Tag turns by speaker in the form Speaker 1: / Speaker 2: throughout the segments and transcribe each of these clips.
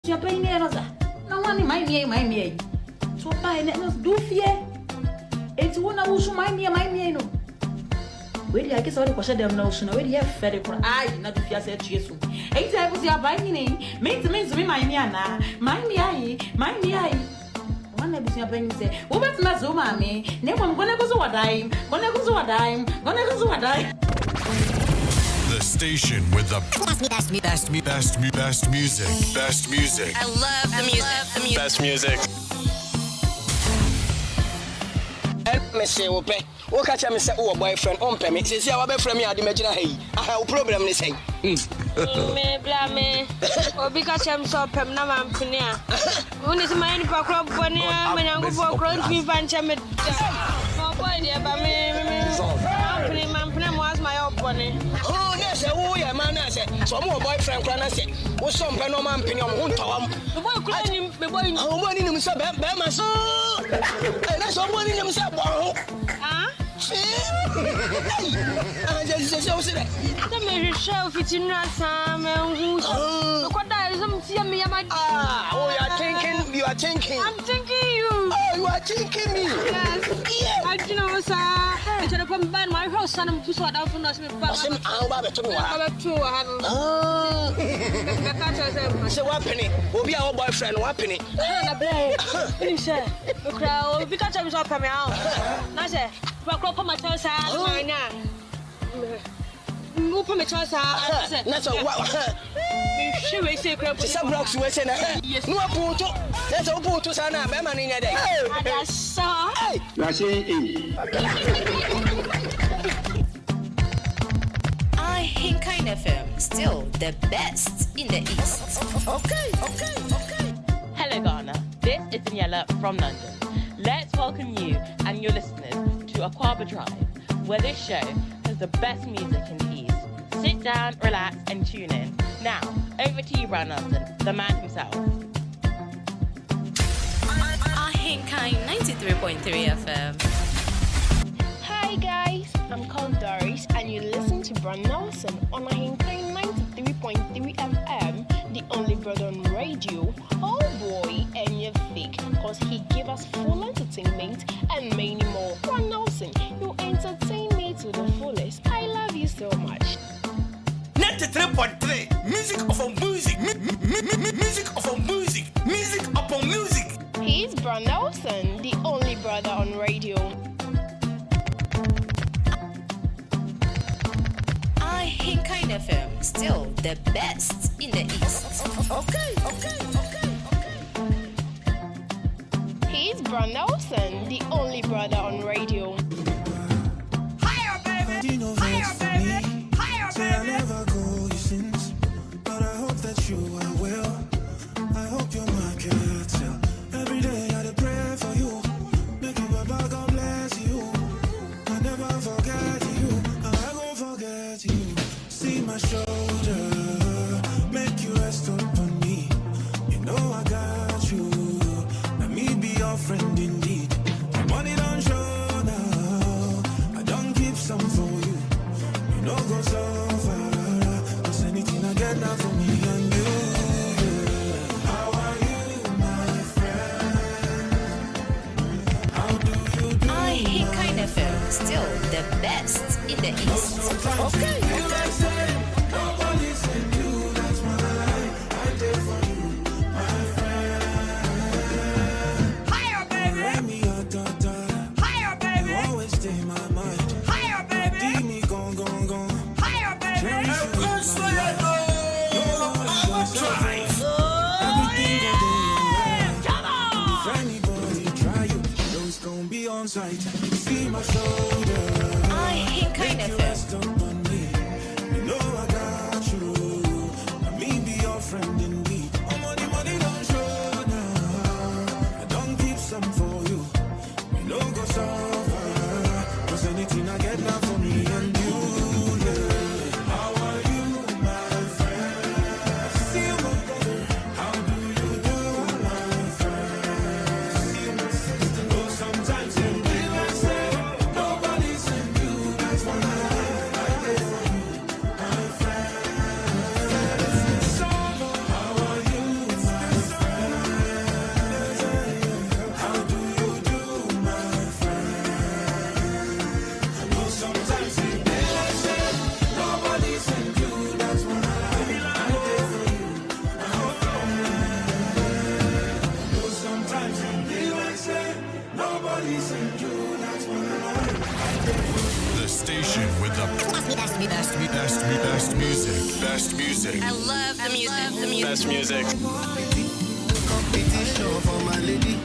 Speaker 1: Tia paine rosa. Não ani mai mie. So pai ne nos do fie. Enti wona wo so mai mie no. We dia ke so de kwhye dem na wo so na we dia fere kro. Ai na do fie ase atue so. Enti ai busi abai ni. Me mai mie ana. Mai mie ai. Wana busi abai ni se. Wo betima zo ma me. Ne mo ngone ko so wadai.
Speaker 2: The station with the best music.
Speaker 3: I love the music.
Speaker 2: Best music.
Speaker 4: Me say ope. O ka cha me say o boyfriend on pe me. Say wa be friend me ade magina hayi. Aha o problem ni say.
Speaker 5: Me bla me. Obi ka cha me so pem na man pene a. Woni se man pa kro bone a me nyango bo kro ntimi fa ncha me. No boy dey ba me. Man pene mo as my opone.
Speaker 4: Oh, na say wo ya man na say. So mo boyfriend kra na say. Wo so mpe no man pene o ntawam.
Speaker 5: Me boy kro ni me boy ni.
Speaker 4: Oh, mo ni ni say be ma so. Eh, na so mo ni ni say bo.
Speaker 5: Ah?
Speaker 4: Ah, just say that.
Speaker 5: The me show fitin na sam hu. Ko da some see me ya
Speaker 4: Ah, oh, you are thinking.
Speaker 5: I'm thinking you.
Speaker 4: Oh, you are thinking me.
Speaker 5: Yes.
Speaker 4: Yeah.
Speaker 5: I don't know sir. I tell you ban my house son to so that for us me ba.
Speaker 4: Sim an ba beto me wa.
Speaker 5: Ba to ha no.
Speaker 4: Ah.
Speaker 5: Ka ka say
Speaker 4: Say what penny? Obi a boyfriend what penny?
Speaker 5: na bre. Ni say. Okra obi ka tell me so pam ya. Na say, "Ba kro pa ma tell say na na." Mo pa me tell say.
Speaker 4: Na so what?
Speaker 5: She we say kra.
Speaker 4: Say blocks we say na. No apunto. Na so apunto sana be ma ni nya dey.
Speaker 5: Ada sa.
Speaker 3: I Hinkain FM, still the best in the East.
Speaker 4: Okay.
Speaker 6: Hello Ghana, this is Daniela from London. Let's welcome you and your listeners to Aquaba Drive, where this show has the best music in the East. Sit down, relax and tune in. Now, over to you Brian Nelson, the man himself.
Speaker 3: I Hinkain 93.3 FM.
Speaker 7: Hi guys, I'm called Doris and you listen to Brian Nelson on Ahinkai 93.3 FM, the only brother on radio. Oh boy, and you're fake, cause he gave us full entertainment and many more. Brian Nelson, you entertain me to the fullest. I love you so much.
Speaker 8: 93.3 Music upon music. Music upon music. Music upon music.
Speaker 7: He's Brian Nelson, the only brother on radio.
Speaker 3: I Hinkain FM, still the best in the East.
Speaker 4: Okay.
Speaker 7: He's Brian Nelson, the only brother on radio.
Speaker 5: Higher baby.
Speaker 9: I never go you since, but I hope that you are well. I hope your market sell. Every day I pray for you. Make you Baba, God bless you. I never forget you. I won't forget you. See my shoulder, make you rest upon me. You know I got you. Let me be your friend indeed. The money don't show now. I don't keep some for you. You know go so far. Cause anything I get now for me and you. How are you, my friend? How do you do?
Speaker 3: I Hinkain FM, still the best in the East.
Speaker 9: Okay. You like say, nobody send you. That's why I did for you, my friend.
Speaker 5: Higher baby.
Speaker 9: Let me a daughter.
Speaker 5: Higher baby.
Speaker 9: You always stay in my mind.
Speaker 5: Higher baby.
Speaker 9: Leave me gone.
Speaker 5: Higher baby.
Speaker 9: Everything go if anybody try you, know it's gonna be on sight. See my shoulder.
Speaker 3: I Hinkain
Speaker 9: Make you
Speaker 3: FM.
Speaker 9: rest upon me. You know I got you. Let me be your friend indeed. Oh, money don't show now. I don't keep some for you. You know go so far. Cause anything I get now for me and you. Yeah. How are you, my friend? See you, my brother. How do you do, my friend? See you, my sister. Oh, sometimes you be like say, nobody send you. That's why I
Speaker 2: station with the best music. Best music.
Speaker 3: I love the music.
Speaker 4: Best music.
Speaker 9: Competition for my lady.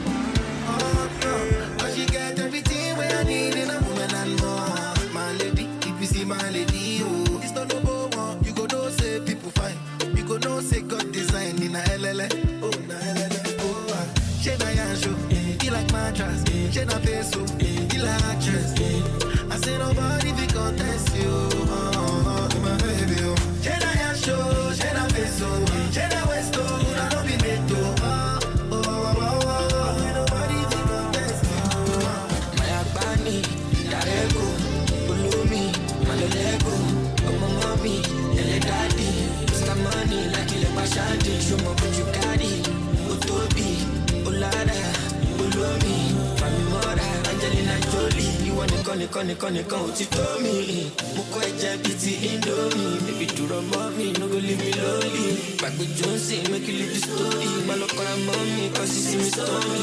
Speaker 9: Oh, no. Cause she get everything where I need in a woman and more. My lady, if you see my lady, oh, it's not number one. You go know say people fine. You go know say God design in a LLA. Oh, na LLA. Oh, she na yansho. He like mattress. She na peso. He like actress. I say nobody be contest you. Oh, my baby. Oh, she na yansho. She na peso. She na westo. I don't be made to. Nobody be contest you. My abani, Darego, Ulumi, Malolego, Mommy, Ele Daddy, Mr. Money, like Ile Bashadi, Shomo Bujukadi, Utobi, Ulada, Ulumi, Mami Mora, Angelina Jolie, you want to con, to me. Moko eja biti Indomie, baby to run mommy, no go leave me lonely. Back with Jonesy, make you leave the story. Malokora mommy, cause you see me stormy.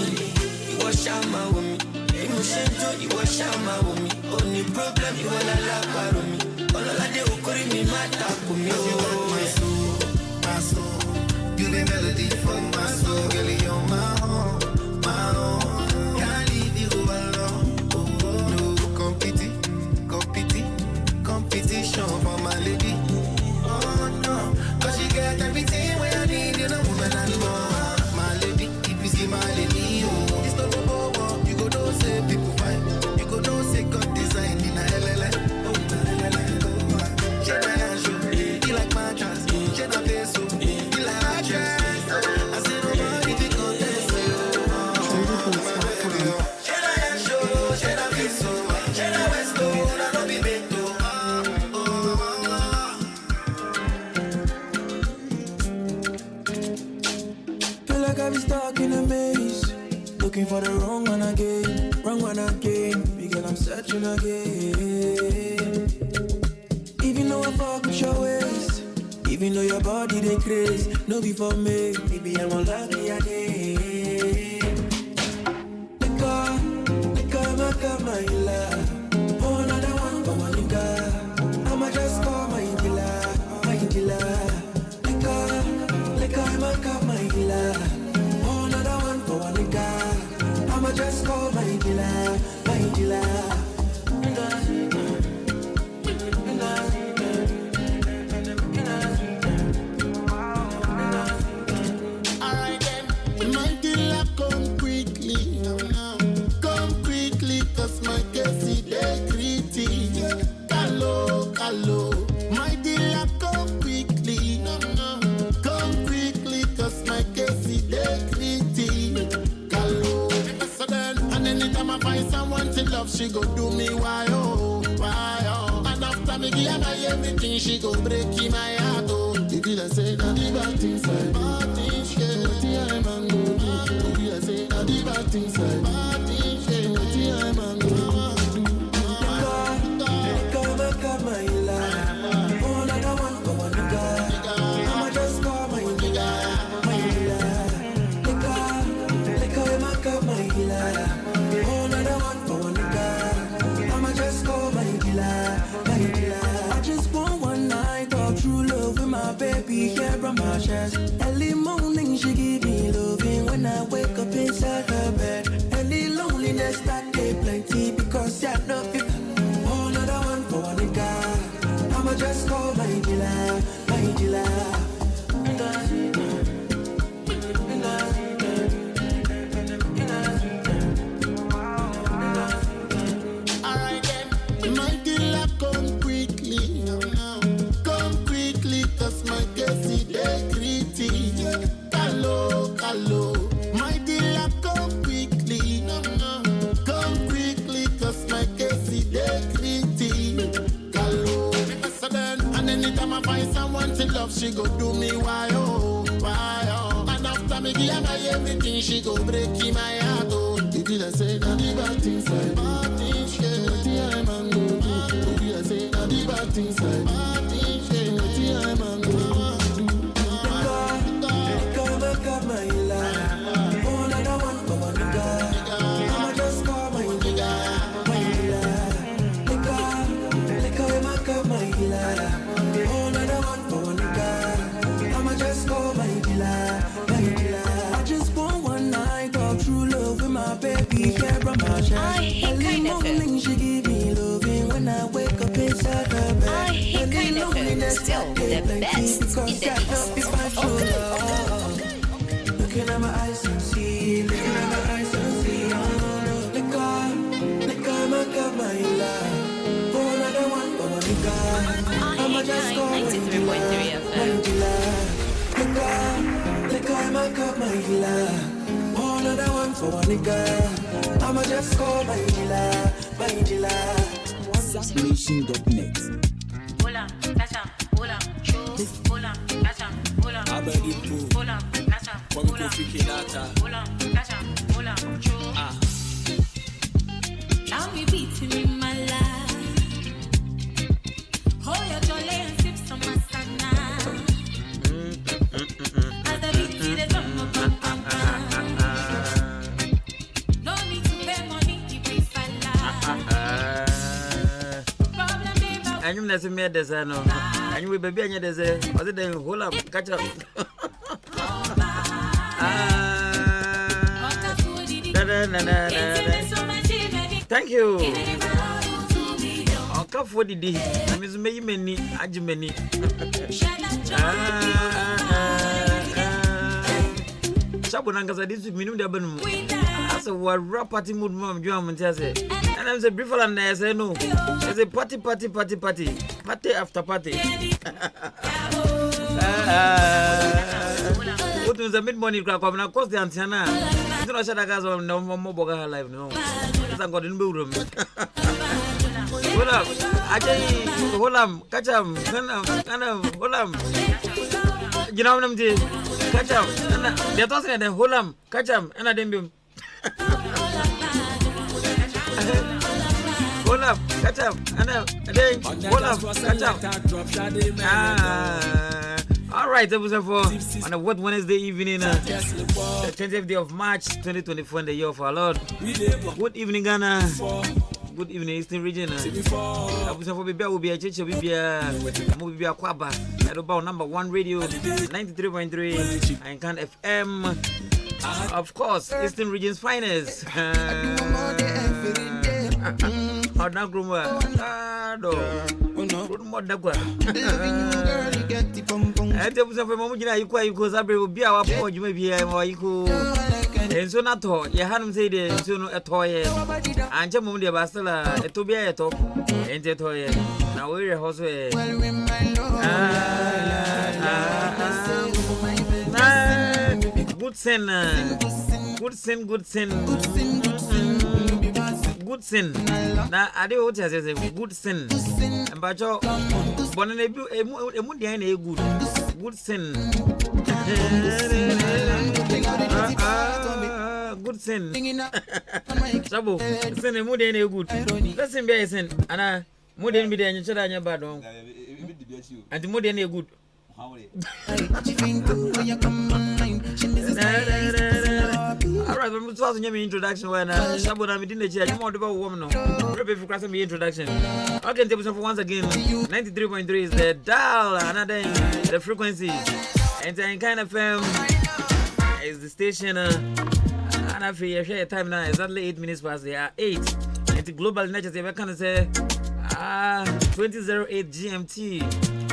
Speaker 9: You wash out my woman, you wash out my woman. Only problem, you wanna laugh at me. All of that okori me mata kumi. You want my soul, you be melody for my soul, girl, you're my own, my own. Can't leave you alone. No competition for my lady. Oh no, cause she get everything where I need in a woman and more. My lady, if you see my lady, oh, it's not number one. You go know say people fine. You go know say God design in a LLA. Oh, LLA. She na yansho, he like mattress. She na peso, he like actress. I say nobody be contest you. My baby, oh. She na yansho, she na peso, she na westo. I don't be made to. Feel like I be stuck in a maze, looking for the wrong one again. Because I'm searching again. Even though I fuck with your ways, even though your body they craze, no be for me, maybe I'm unlucky again. Lika, my love. Oh, another one for my nigga. I'ma just call my dealer. Lika, my dealer. Oh, another one for my nigga. I'ma just call my dealer. Alright then, my dealer come quickly. Come quickly, cause my case is gritty. Hello. My dealer come quickly. Come quickly, cause my case is gritty. Hello. And anytime I find someone to love, she go do me why oh. And after me give her everything, she go break in my heart oh. Did I say that the bad things I do? What I'm a go do? Did I say that the bad things I do? What I'm a go do? Come my love. Oh, another one for one nigga. I'ma just call my nigga. My dealer. Oh, another one for one nigga. I'ma just call my dealer. I just want one night of true love with my baby here on my chest. Early morning she give me loving when I wake up inside her bed. And the loneliness that they plenty because I love you. Oh, another one for one nigga. I'ma just call my dealer. Alright then, my dealer come quickly. Come quickly, cause my case is gritty. Hello. My dealer come quickly. Come quickly, cause my case is gritty. Hello. And anytime I find someone to love, she go do me why oh. And after me give her everything, she go break in my heart oh. Did I say that the bad things I do? What I'm a go do? Did I say that the bad things I do? What I'm a go do? Come my love. Oh, another one for one nigga. I'ma just call my nigga.
Speaker 3: Hit Kind FM.
Speaker 9: She give me loving when I wake up inside her bed.
Speaker 3: Hit Kind FM. Still the best in the East.
Speaker 9: Looking at my eyes and see, looking at my eyes and see. Look at my love. For another one, for one nigga. I'ma just go
Speaker 3: 93.3 FM.
Speaker 9: Look at my love. For another one, for one nigga. I'ma just go my dealer.
Speaker 8: Nation.net.
Speaker 1: Hola, casa, hola, show, hola, casa, hola, hola, casa, hola, hola, casa, hola, show. Now me beating in my life. Hold your jolly and sip some masana. As the beat to the drum, no need to pay money, keep it falla.
Speaker 10: I'm not a mere designer. And you will be being a desert. Other than hold up, catch up. Thank you. I'll come for the day. I miss many, Ajimeni. Sabunangas, I did minimum the abandon. As a rap party mood, mom, John, and I'm a brief and I say no. It's a party after party. What was the mid morning crack? I'm not cost the antenna. You know, I said I got no more boga live. No, I got in room. Hold up, I tell you, hold up, catch up, hold up. You know what I'm saying? Catch up, they're tossing at the hold up, catch up, and I didn't. Hold up, catch up, and then hold up, catch up. All right, episode 4 on a what Wednesday evening, the 20th day of March 2024 in the year of our Lord. Good evening, Ghana. Good evening, Eastern Region. Episode 4 will be a church, will be a movie, a Kwaba, at about number 1 radio, 93.3, and Can FM. Of course, Eastern Region's finest. How now, Gruma? Good morning, Dagua. And there was a moment you because I will be our boy, you may be a equal. And so not all, you hadn't said it soon a toy. And Jamundi Bastella, a Tobia top, and a toy. Now we're a house. Good sin. Good sin. Now, I do what I say, good sin. And by your bonnet, a good sin. Good sin. Sabo, send a mood and a good. Let's be a sin. And I wouldn't be there and you should have your bad on. And the mood and a good. Alright, I'm going to your introduction when Shabuna within the chair. You want about woman. Maybe for crossing the introduction. Okay, table for once again. 93.3 is the dial, another the frequency. And then Kind of is the station. And I feel share time now. Exactly 8 minutes past the 8. And the global nature, they can say 20:08 GMT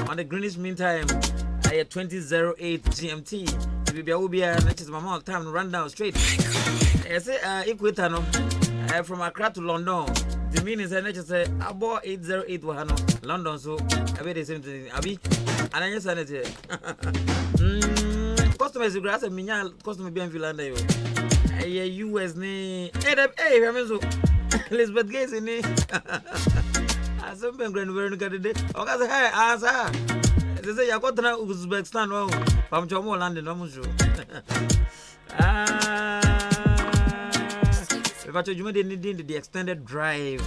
Speaker 10: on the Greenwich Mean Time. 20:08 GMT. We will be a time to run down straight. I say equator from Accra to London. The meaning is about 808 London, so I bet the same thing. Abi, and I just said it. Customers, you grass and Minya, customer being Vilanda. US name. Hey, Elizabeth Gates in it. I said, I'm going to get it. Okay, hey, answer. They say, I got to Uzbekistan. From Jomo London, I'm sure. But you made the extended drive.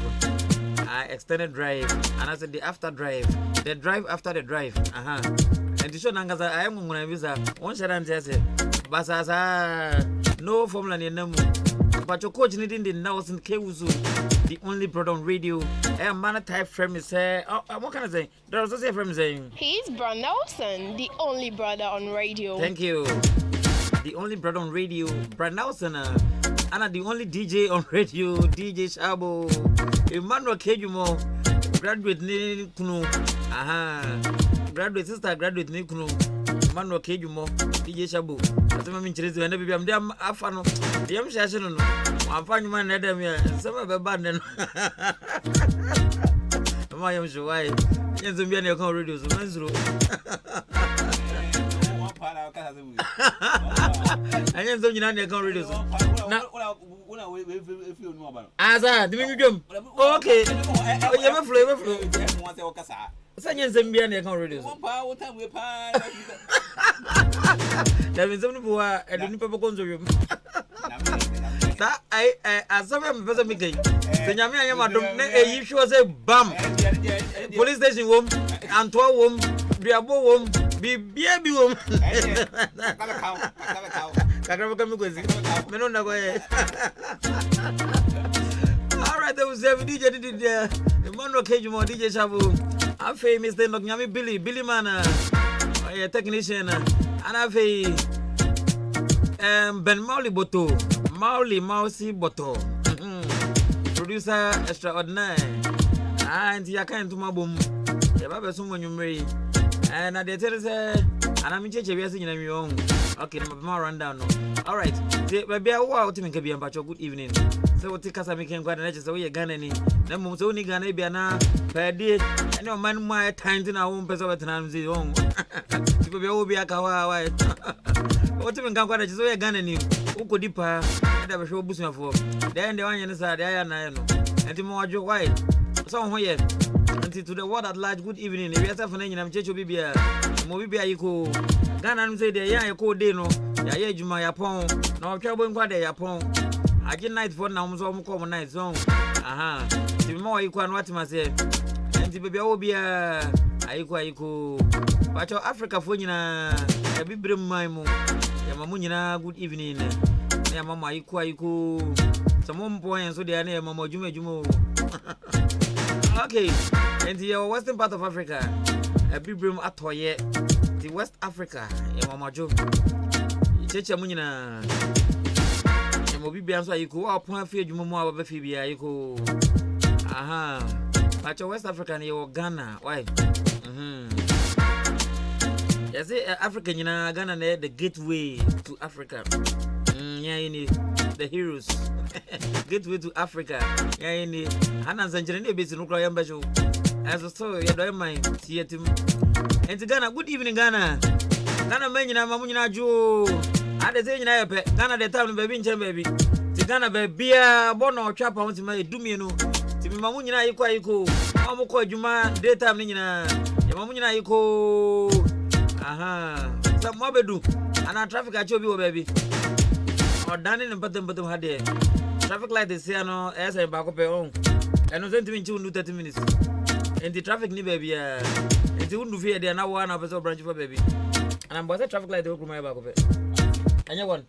Speaker 10: Extended drive. And I said, the after drive. The drive after the drive. And to show Nangaza, I am going to visa. One shot and say, Basasa, no formula in them. But your coach needing the Nelson Kewuzu, the only brother on radio. A man type frame is what can I say? There's also a frame saying
Speaker 7: He's Bron Nelson, the only brother on radio.
Speaker 10: Thank you. the only brother on radio, Brad Nelson, and the only DJ on radio, DJ Shabo, Emmanuel Kejumo, graduate ni kuno, graduate sister, graduate ni kuno, Emmanuel Kejumo, DJ Shabo. That's my interest. And baby, I'm damn afano. The am shashino. I'm finding my net here. Some of a bad. I am sure why. Yes, I'm being a con radio. So that's true. I am so you know con radio. Asa, do you jump? Okay. Oh, you have a flavor. Sanyan Zambia and con radio. There is only one at the Nipper Consortium. I saw him better making. The Yamia, you sure say bam. Police station room, and 12 room, Biabo room, be baby room. All right, there was every DJ did there. The Monroe Kejumo, DJ Shabu. I'm famous, then Nyami Billy Mana, a technician. And I've Ben Mauli Boto, Mauli Mousy Boto, producer extraordinaire. And you can't do my boom. You have someone you marry. And I tell you, and I'm in church, we are singing on your own. Okay, my rundown. All right, maybe I want to make a good evening. So, what take us a making quite an edge away again. Any number so only gonna be an hour per day. I know man, my time in our own person at times is wrong. Will be a kawa. What even come quite a gun and you who could deeper and have a show bushing for. Then the one inside, I know, and the more Joe White. Somewhere until to the world at large. Good evening. If you have a name, I'm Checho Bibia, Mobibia, you cool. Ghana say the ya cool day no, ya Juma Yapon, no trouble in quite a Yapon. I get night for now, so common night zone. Aha, the more you can watch myself, and the baby will be a Aiko. But your Africa for you, a big brim my moon. Yamamunina, good evening. Yamama Iko. Some more points, so they are near Mama Jumo. Okay, and the western part of Africa, a big brim at Toye, the West Africa, Yamama Jo. Chechamunina. Yamobi, so you go up one feed you more of a Phoebe. Aha, but your West African, your Ghana, why? Yes, African, you know, Ghana, the gateway to Africa. Yeah, you need the heroes. Gateway to Africa. Yeah, you need Hannah's engineer base in Ukraine. As a story, you don't mind. See it. And to Ghana, good evening, Ghana. Ghana, man, you know, Mamuna Joe. I say, you know, Ghana, the town, baby, baby. To Ghana, baby, born or chap, I want to make do me, no. To be Mamuna, you quite cool. I'm called Juma, daytime, Nina. Mamuna, you call. Aha, some mobedu, and our traffic at your baby. Or dining and bottom had there. Traffic light is here no as a back up your own. And was 30 minutes. And the traffic ni baby, and the wouldn't fear there now 1 hour branch for baby. And I'm a traffic light over my back of it. And you one.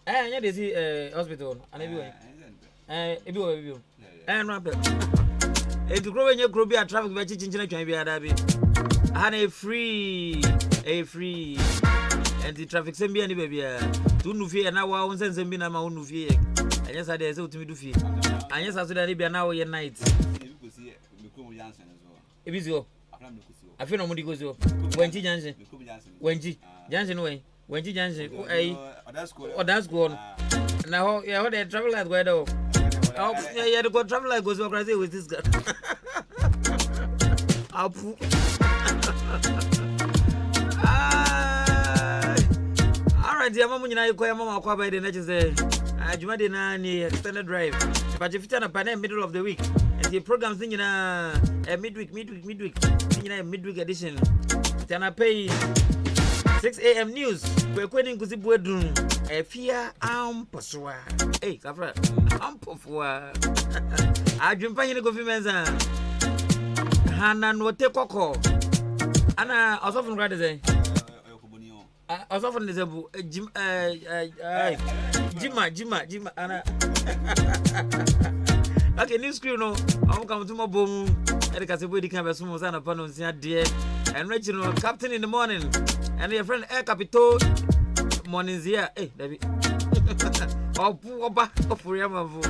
Speaker 10: And you see hospital, and everywhere. And rapid. If you grow in your group, be a traffic by teaching to be a dabby. And a free, and the traffic send me any baby. Do no fear now, I won't send me my own fear. And yes, I dare so to me to fear. And yes, I should be an hour a night. If it's your, I feel no money goes up. When G Jansen, way, when G Jansen, that's gone. Now, yeah, what they travel like where though? Oh, yeah, the good travel like goes over with this guy. I'll put. Alright, dear Mamma, you call Mamma by the next day. I do extended drive. But if it's a panel middle of the week, and the program singing a midweek, singing a midweek edition. Then I pay 6 a.m. news. We're quitting because we're doing a fear Pasua. Hey, Safra, Pofua. I dream paying the coffee meza. Hana no te koko. Ana osofun grade say. Osofun dey bu Jima ana. Okay, new screen no. I'm come to my boom. Erika se bodi kan be so mo sana pa no nsia de. And Rachel captain in the morning. And your friend Air Capito Monizia, David. Oh, poor back of Riamavu.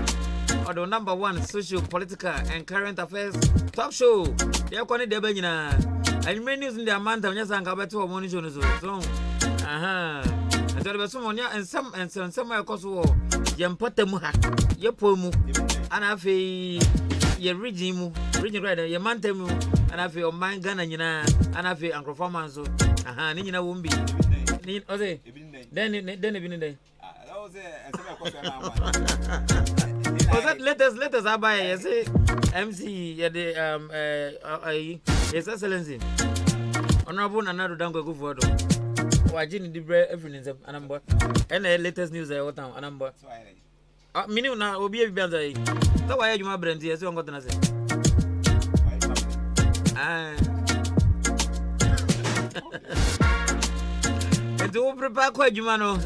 Speaker 10: Or the number one social, political, and current affairs talk show. They are calling the Benina. And many news in the amount of Yasankabeto money zone. And there was someone and somewhere across the wall. Yampatamuha, Yapomu, and I feel your region rider, your mantemu, and I feel mine gun and and I feel Uncle Farmanzo. Nina won't be. Then even day. Was that letters I buy? I say MC, His Excellency. Honorable Nanado Dango go for it. I didn't do everything, and I'm and the latest news I got down, and I'm but. Meaning now, will be a band. So why are you my brand here? So I'm going to say. And to prepare quite you, mano.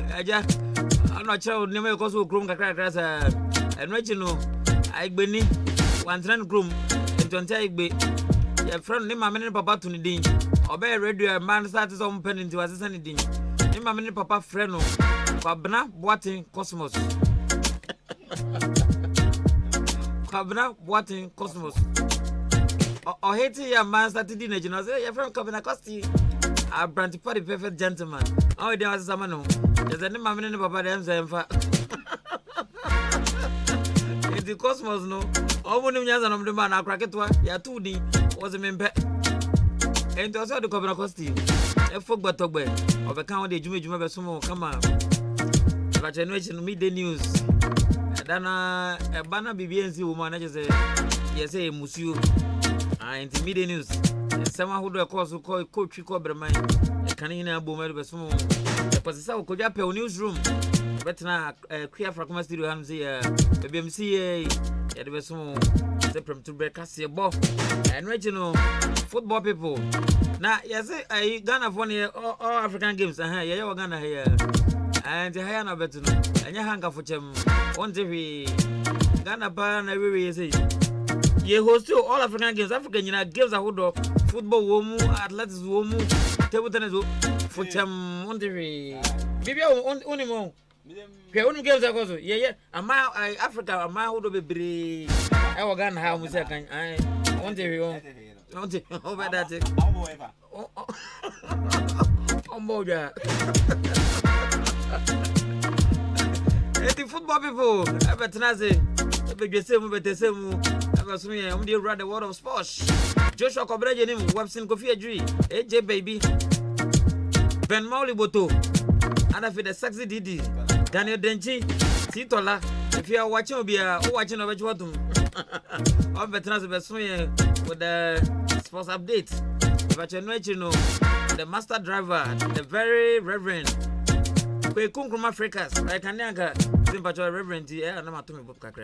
Speaker 10: I'm not sure never goes to Chrome Crackers and Reginald. I been 1 trend groom and to take be your friend name my minute papa to Nadine. Obey radio man started on pen into assistant Nadine. Name my minute papa friend Fabna Boating Cosmos. Fabna Boating Cosmos. Or hate your man started in a general. Your friend Cabina Costi. A brandy party perfect gentleman. Oh, there was someone. There's a name my minute papa them saying for the Cosmos no. All one of the man I crack it to ya 2D was a member. And to also the Cabina Costi. A folk but talk by of a county Jimmy Sumo come on. But generation midday news. Then a banner BBNC woman, I just say, yes, a monsieur. And the midday news. Someone who do a course who call Coach Cobra Mine. A canina boomer was small. The Pascal could up a newsroom. But now, queer from studio, I'm here. The BMCA, it was small. Separate to break us your ball. And regional football people. Now, yes, I Ghana for all African games. Yeah, you're Ghana here. And the Hayana better. And you hang up for them. One day, Ghana ban every say. You host all African games. African games are good. Football, womu, athletics, womu, table tennis, for them. One day, maybe only more. Only games are also. Yeah. Africa, a man who be brave. I was gonna have me second. I want to over that. The football people, I bet Nazi, I bet the same, I was me, I'm the rather world of sports. Joshua Cobreja, Webson Kofi Adri, AJ Baby, Ben Mauliboto, and I feel the sexy Didi, Daniel Denchi, Titola. If you are watching, be watching over Jordan. I'm better as with the sports update. But you know, the master driver, the very reverend. We come from Africa. I can't sympathize reverend here. I'm not to me book crack.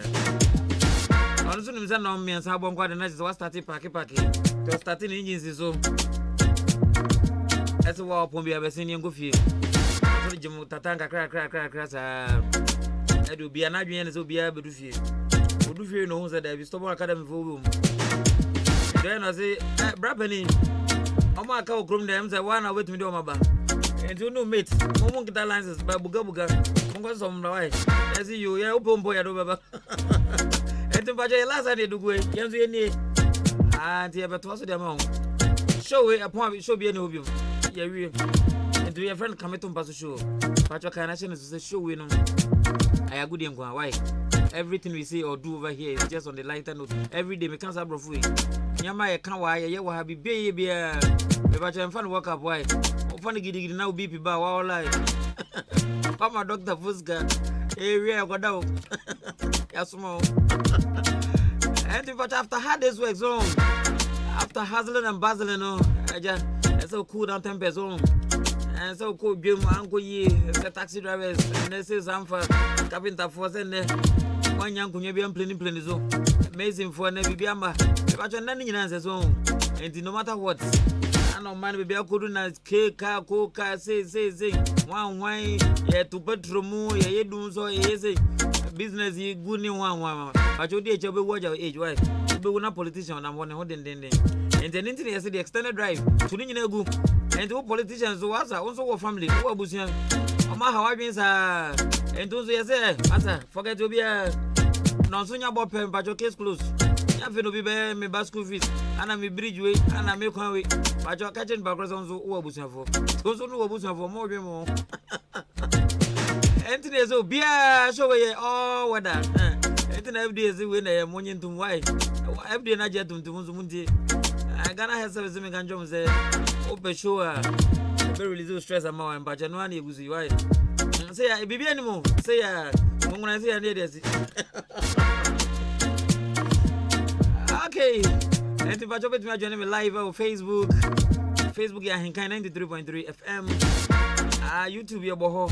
Speaker 10: Also, I'm saying, me and Sabon quite a nice was starting packy. Just starting engines so. That's why I'll be a senior go feel. Jim Tatanga crack. I do be an Adrian as will be able to feel. Would you feel no that I will stop academy for room? Then I say, Brapany. I'm a cow crum them, I want to wait me down my back. And you know, mate, I won't get the licenses by Bugabuga. Congress on the way. I see you, yeah, open boy, I do. And to Baja last I did do way, Yanzi, and you have a toss of the amount. Show it upon it, show be an obium. Yeah, real. And to your friend come to pass a show. Patrick Nation is a show we know. I agree with him. Why? Everything we say or do over here is just on the lighter note. Every day, we can't have free. Yama, can't why you will have baby. If I try and work up, why? Funny giddy now, BP bar, all life. Papa Dr. Fusca, area got out. Yes, more. And if after hard this work zone, after hustling and bustling, I just so cool down 10 pesos. And so cool, Jim, Uncle Ye, the taxi drivers, and they say some for Captain Force and one young Kunyabian plenty zone. Amazing for Navy Biamba. If I turn any answers home, and no matter what, I don't mind if I couldn't ask cake, coca, say, one wine, yeah, to petromu, yeah, do so easy. Business, you good in one. But you did your watch your age, wife. You be not politician, I'm one holding den. And then into the extended drive to Ninagu. And two politicians who are also a family who are Busian. Oma how I mean and those yes asa forget to be a non so nya bo pem pa jo case close nya fe no bi be me ba school fees ana me bridge way ana me kwan way pa jo ka chen ba cross so wo abusuafo so no abusuafo mo dwe mo entine so bia so we oh wada entine FD we na mo nyintum why FD na je tum so munti Ghana has service me kan jom say open show be release stress am and ba no na egusi why say ya bibi animo say ya nguna say ya ne dey okay enti ba jobe tuma join me live on Facebook ya Hinkai 93.3 FM YouTube ya boho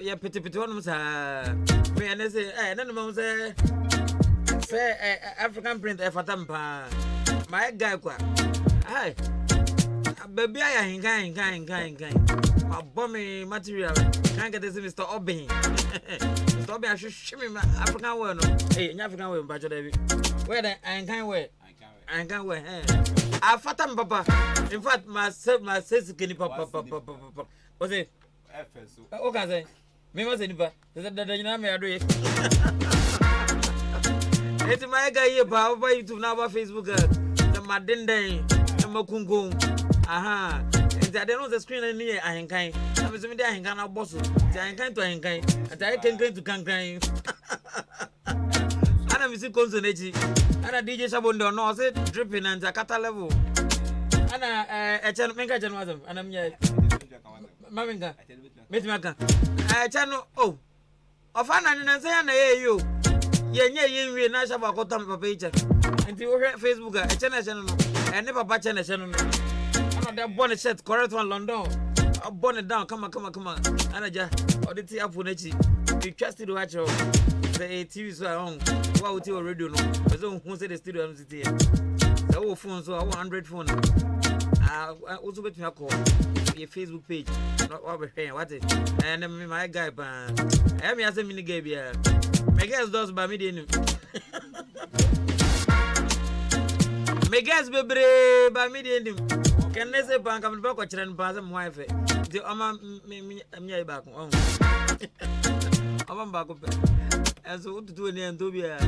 Speaker 10: ya pete on sa me and say na no say African print fatampa my guy kwa hi baby I Hinkai my bomb material can't get this Mr. Obin Mr. Obin I should shimmy my African word no hey African word but where the I can't wear I fatam papa in fact my says can papa what's it okay say me was nipa the you know me ado it's my guy here pa over YouTube now over Facebook the madenden the makungun aha and I don't know the screen in here Hinkai I'm assuming they Hinkai na boss the Hinkai to Hinkai and I can to Kankai ana misi konsonechi ana DJ Shabondo no say dripping and Jakarta level ana channel menga channel wasam ana mnya maminga metimaka channel oh ofana ni nanse na yeyo yenye yenwe na shaba ko tam papa icha enti wo Facebook channel no ene papa channel no ana da bonnet shirt correct one London bonnet down come on ana ja oditi apu nachi you trust to watch the TV so on what with your radio no so who say the studio am sit here so phone so 100 phone also bet me call your Facebook page not what it and my guy ban me as a mini guy bia me guess does by me dey me guess bebre by me dey can they say bank am ba ko chire npa am wife the ama me back on am ba ko and so to do any Antobia.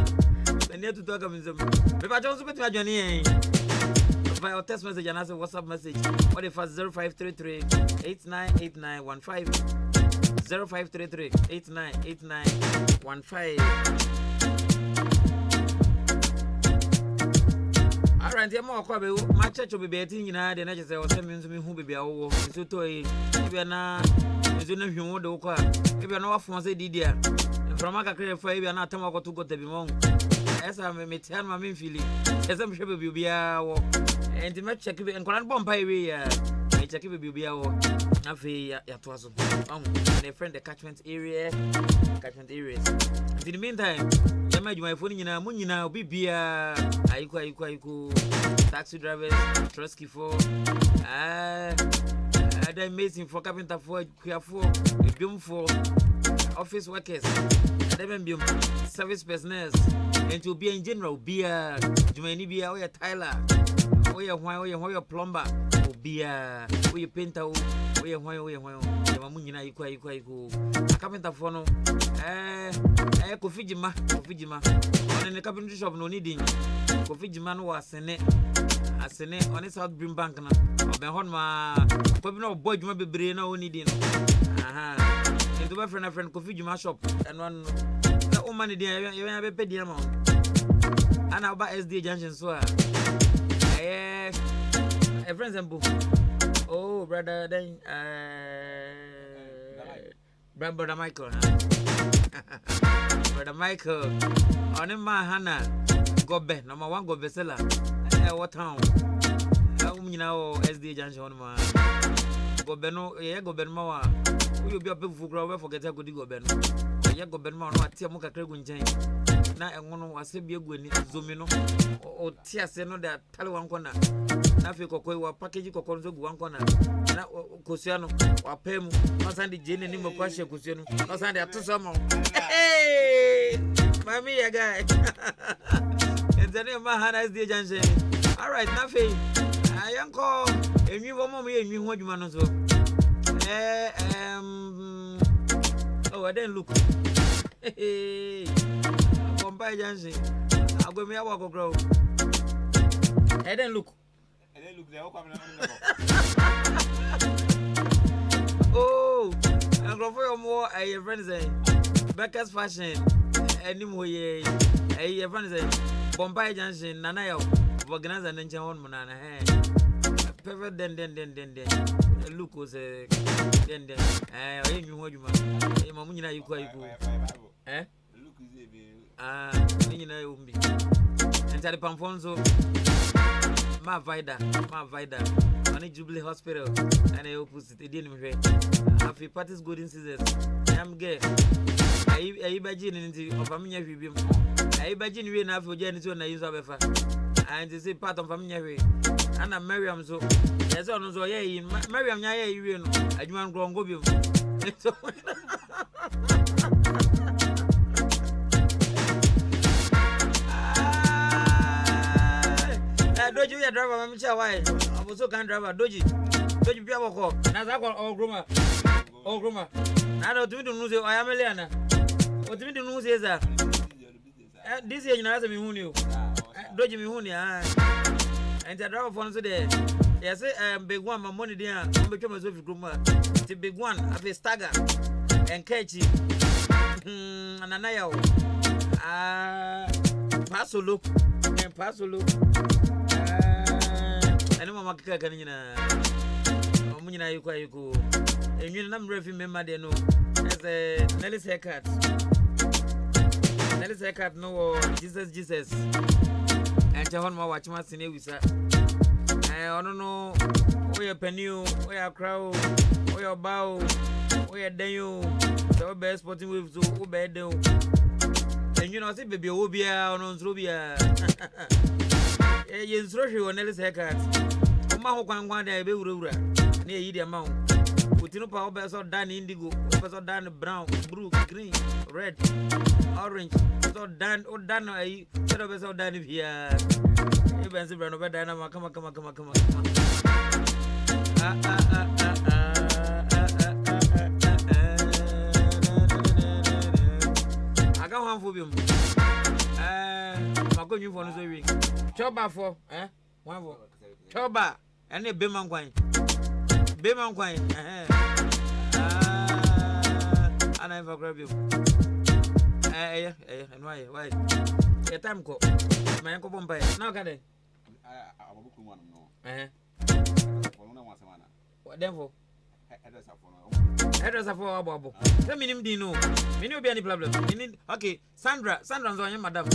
Speaker 10: I need to talk about them. If I don't speak to my Johnny, via text message and answer WhatsApp message. What if 0533 898915 0533 898915. Alright, I'm more quite my church will be betting in the nature. I was sending to me who be our so toy. If you're not, you know, you want to go. If you're not from say Didia. From Maka for you, and I go to go to be monk. As I may tell my main feeling, as I'm sure will be a walk. And the match check and Coran Bombay, I check it will be a walk. Nothing at was a friend the catchment areas. In the meantime, you imagine my phone in a moon now be a taxi drivers, trusky for they're amazing for carpenter for queer for a boom for office workers, service personnel, and to be in general, be a be a Tyler, or your plumber, or be a painter, or your Mamuna, you carpenter for no, Kofijima, on the carpentry shop, no needing Kofijiman was a Senate on his South Brim Bank, or Behonma, Kopino boy, you may be brain or needing. To my friend Kofi Juma shop and one the woman there you have a paid the amount and now by SD Junction so a friend and book oh brother then brother Michael brother Michael on him my Hannah Gobe number 1 Gobe seller what town you know SD Junction on my Gobe no Gobe Mawa you be a big for forget I could go ben. Ya go ben man no atia mo kakra gu nchen. Na enwono wase bia gu ani zomino o tia se no da tale wan kona. Na fe kokoi wa package kokon so gu wan kona. Na kosua no wa pem. No sande jene ni mo kwahye kosua no. No sande atoso mo. Hey! Mami ya guy. Enzene ma hana SD Junction. All right, na fe. Ayanko enwi wo mo me enwi ho adwuma no so. I didn't look. Hey, Bombay Jansi. I'll go me a walk grow. I didn't look. Oh, I'm going for more. I friends say Becca's fashion. Anymore, a friend say Bombay Junction, Nana, organize and then on Manana. Perfect, then. Look was a then. I knew what you want. Mamma, you quite good. Eh? You know, and tell the Pamfonso. My Vida, on Jubilee Hospital, and I opposite the dinner. Have a party's good in scissors. I'm gay. I imagine of family review. I imagine we enough for Jenny to use of a fact. And to say part of family. And I'm Miriam, so there's almost a year. Miriam, you know, I want to go with Doji ya driver mamicha wai abuso kan driver doji pia wako na za kwa ogroma na do tumi dunu se oyamele ana o tumi dunu se za this year nyina se mi huni o doji mi huni and the driver phone so there yes big one my money there am be twema so fi groma the big one afi stagger and catchy anana ya o pasolo I know Mamma Canina. Omina, you quite go. And you number of remember they know as a Nelly's haircut. Nelly's haircut, no, Jesus. And John watch my senior with that. I don't know where your penny, where your crowd, where your bow, where your day, so best sporting with so bad. And you know, say baby, Obia or non Rubia. Yes, Roshi or Nelly's haircut. Maho Kwan day, Beura, near Yidi amount. Putino power bears or done indigo, or done brown, blue, green, red, orange, so done or done a set of us all done here. Even the brand of a dynamo, come on. I got one for you. I'm going for the week. Choba for, one for Choba. And a Beman Quine. And I never grab you. And why? A time call. My uncle Bombay. Now can I? What then for? Headers for Bobo. Let me know. Me no be any problem. Okay, Sandra's on your madam.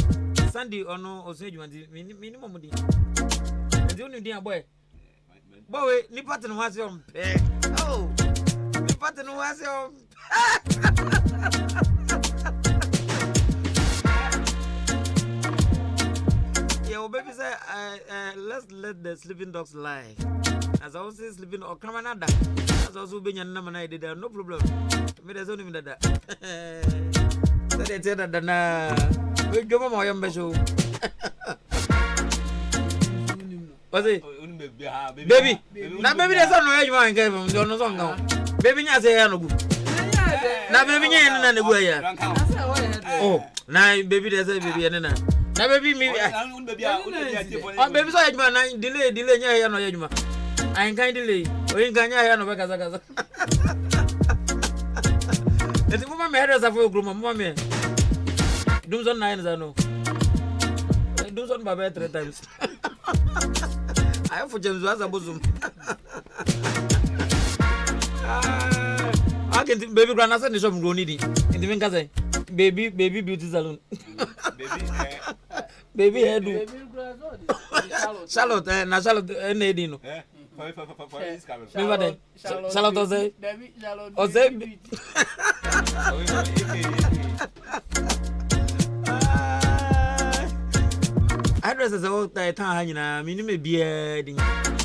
Speaker 10: Sandy or no, or say you want minimum. And you need a boy. Boy, ni pattern was your peg. Oh, ni pattern was your. Yeah, baby, say, let's let the sleeping dogs lie. As I was sleeping or Canada, as I was being a number, I did no problem. But there's only that. So they said that, we go my young special. What's it? Baby, now baby, there's no way you want to give him. Don't know now. Baby, I say, no good. Now, baby, and the way. Oh, now, baby, there's a baby, and now, baby, me. Oh, baby, so I delay, no, Yajma. I ain't kind of delay. We ain't going to have no Bacasa. The woman made us a full group of mommy. Do some nines, I know. Do some by 3 times. I have for James was a bosom. I can think baby grandson is from Ronidi in the Minkaze. Baby beauty salon. Baby hair do. Charlotte, and Nadino. Charlotte, Ose. Addresses all the time, I mean, maybe a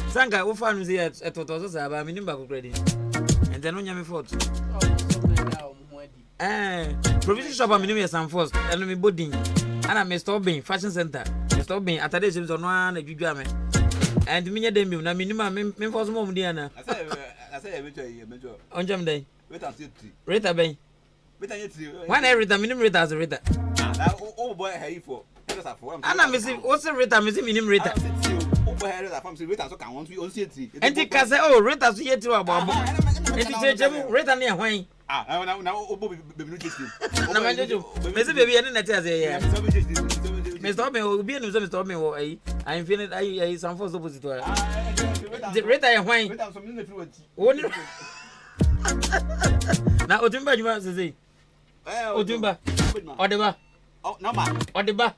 Speaker 10: Sanka, who found me at Totosa, I mean, back already. And then on your fault. Provision shop, I mean, some first, and me boarding. And I may stop being fashion center. Stop being at a day on one, if you jam it. And me, I mean, for some Diana. I say, on jam day. Rita Bay. When I Rita, minimum Rita as a Rita.
Speaker 11: Oh boy, hey for.
Speaker 10: And I'm missing what's a Rita, missing minimum Rita. And the Casa, oh, Rita, see it to a bomb. And the Rita near Wayne. Mr. Baby, and that's a Mr. Omen will be in Mr. Omen. I'm feeling I some force opposite to her. The Rita Wayne. Now, Otumba, you want to say? Otumba, Odeba,
Speaker 11: oh, no, ma,
Speaker 10: Odeba.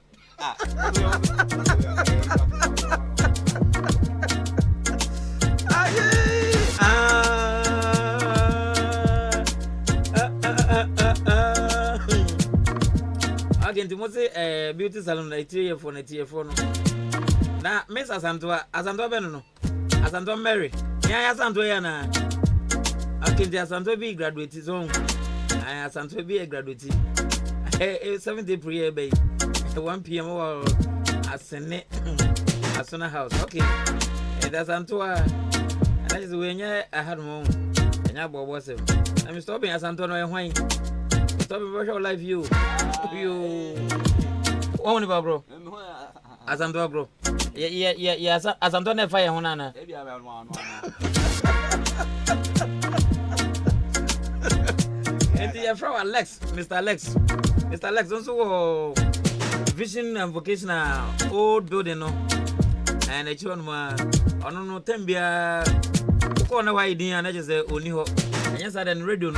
Speaker 10: Again, to say beauty salon, I tell you for a tear for no. Now, Miss Asantua Benono, Asantua Mary, yeah, Asantoyana. I can just Asantua be graduate his own. I Asantua be a graduate. 70 pre bay, 1 p.m. or a Senate, a Sona house. Okay, and that's Antoa. And that is when I had home. And I was him. I'm stopping as Antonio and Wayne. Stopping virtual life, you. Only, bro. As Antoa, bro. Yeah, as Antonio Fire Honana. And the from Alex, Mr. Alex. Mr. Alex also vision and vocational old building, no. And a children, I don't know, Tembia, corner why idea, and I just say, only hope. And yes, I didn't radio.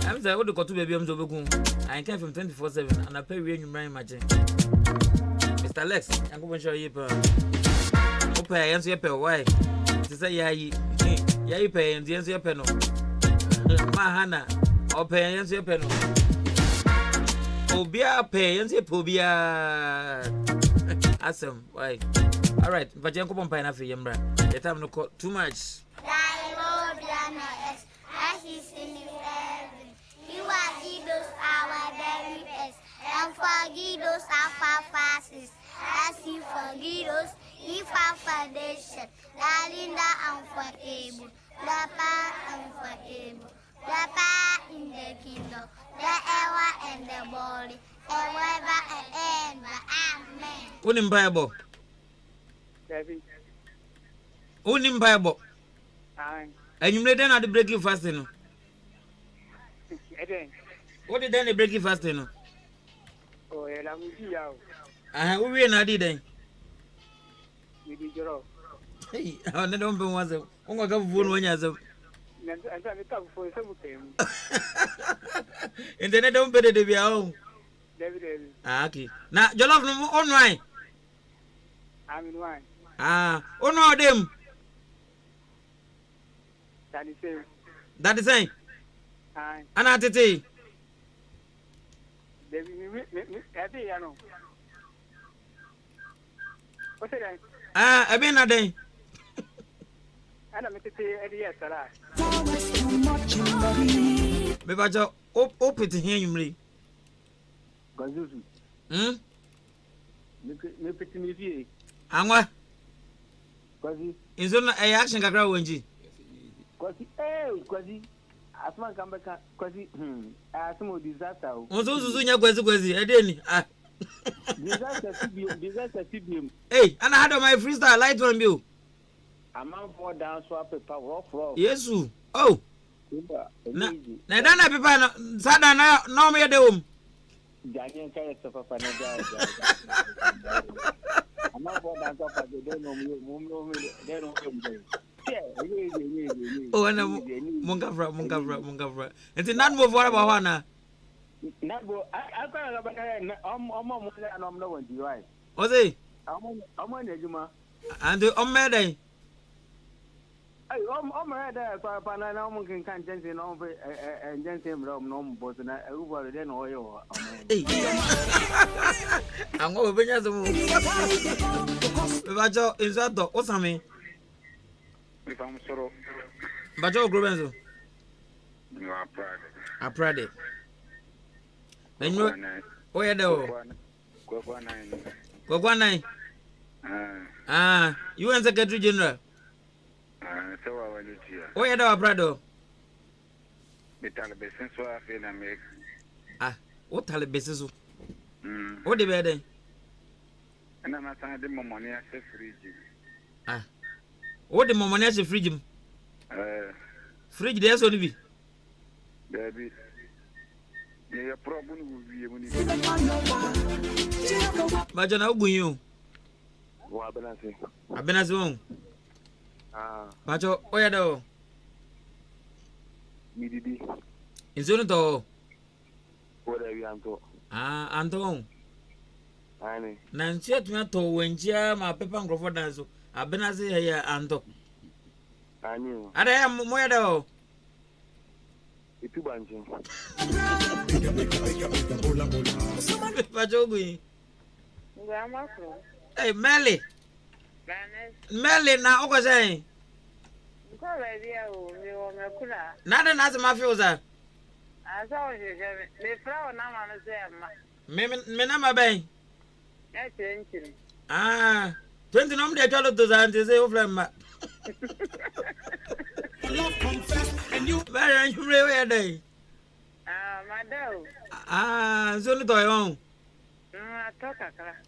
Speaker 10: I'm saying, what the Kotu baby, I'm so good. I came from 24/7 and I pay you in my imagine. Mr. Alex, I'm going to show you. Open, I answer your why. To say, yeah, you pay and the answer your penal. Mahana, or pay and answer your penal. Obia pay and say Pobia. Awesome, why? All right, but you come on pine for Yambra. The time no call too much.
Speaker 12: Thy Lord as is in heaven. You are Jesus, our very best, and forgive us our fasces, as you forgive us, if our foundation, Lalinda unforgivable, Lapa unforgivable, Lapa in the kingdom, the hour and the body, and wherever and ever. Amen.
Speaker 10: Unim Bible. Unim Bible. And you made another breaking fasting. What did they break it fasting?
Speaker 13: Oh, yeah, I'm with you.
Speaker 10: We are not did. Hey, I don't know what's up. I'm going to go for 1 year. And then I don't pay the bill. Okay. Now, you love them online.
Speaker 13: I'm in wine.
Speaker 10: Oh no, them.
Speaker 13: That is it.
Speaker 10: That is it. And at it.
Speaker 13: What's it?
Speaker 10: I mean, a day.
Speaker 13: And I'm to say, yes, sir.
Speaker 10: Maybe I just open to hear you, me.
Speaker 13: Gazuzu. Me pity me.
Speaker 10: And what?
Speaker 13: Quasi.
Speaker 10: Is on a action can grow in
Speaker 13: Quasi. Quasi. Asma come back. Quasi. Asmo disaster.
Speaker 10: Also, Suzunya Quasi, I didn't.
Speaker 13: Disaster CBM.
Speaker 10: Hey, and I had my freestyle light on you.
Speaker 13: I'm out for down swap paper rough.
Speaker 10: Yes, oh. Na dana pipa sada na no me de um.
Speaker 13: Janyen kai so papa na ja. I'm out for down swap paper de no me de no me. Oh,
Speaker 10: and Mungavra. It's not move for about one.
Speaker 13: Nago, I can't have I'm not going to right.
Speaker 10: Was he?
Speaker 13: I'm on Juma.
Speaker 10: And the Omede.
Speaker 13: I'm ready for Panama can Jensen over and Jensen Rom, no, but everybody then oil.
Speaker 10: I'm going to bring us a move. Is that the Osame?
Speaker 13: If I'm sorrow.
Speaker 10: But your Grubenzo.
Speaker 13: You are proud.
Speaker 10: I'm proud. Then you oh, yeah, though. Go one night. You and Secretary General.
Speaker 13: So I went to
Speaker 10: oh, yeah, though, Prado.
Speaker 14: Metal business so I feel America.
Speaker 10: Ah, what tell business? What the bed?
Speaker 14: And I'm not the money as a fridge.
Speaker 10: Ah, what the money as a fridge? Fridge there's only be.
Speaker 14: Baby. Yeah, problem will be when you
Speaker 10: but you're not going you.
Speaker 14: What
Speaker 10: I've been as well. But you're where though?
Speaker 14: Mididi.
Speaker 10: In Zonato.
Speaker 14: What are you Anto?
Speaker 10: Anton.
Speaker 14: Annie.
Speaker 10: Nancy at me to when Jia, my paper and Crawford. I've been as here, Anto.
Speaker 14: I knew.
Speaker 10: I am where though?
Speaker 14: It's too bunching.
Speaker 10: Hey, Melly. Melly, now, what was I? Nothing as my fuser.
Speaker 15: I saw you, the flower now,
Speaker 10: Menama Bay. Ah, 20 numbers, I told those aunties, they will flame.
Speaker 8: Love confess and you
Speaker 10: very rare day.
Speaker 15: My dog.
Speaker 10: So little I own.
Speaker 15: I talk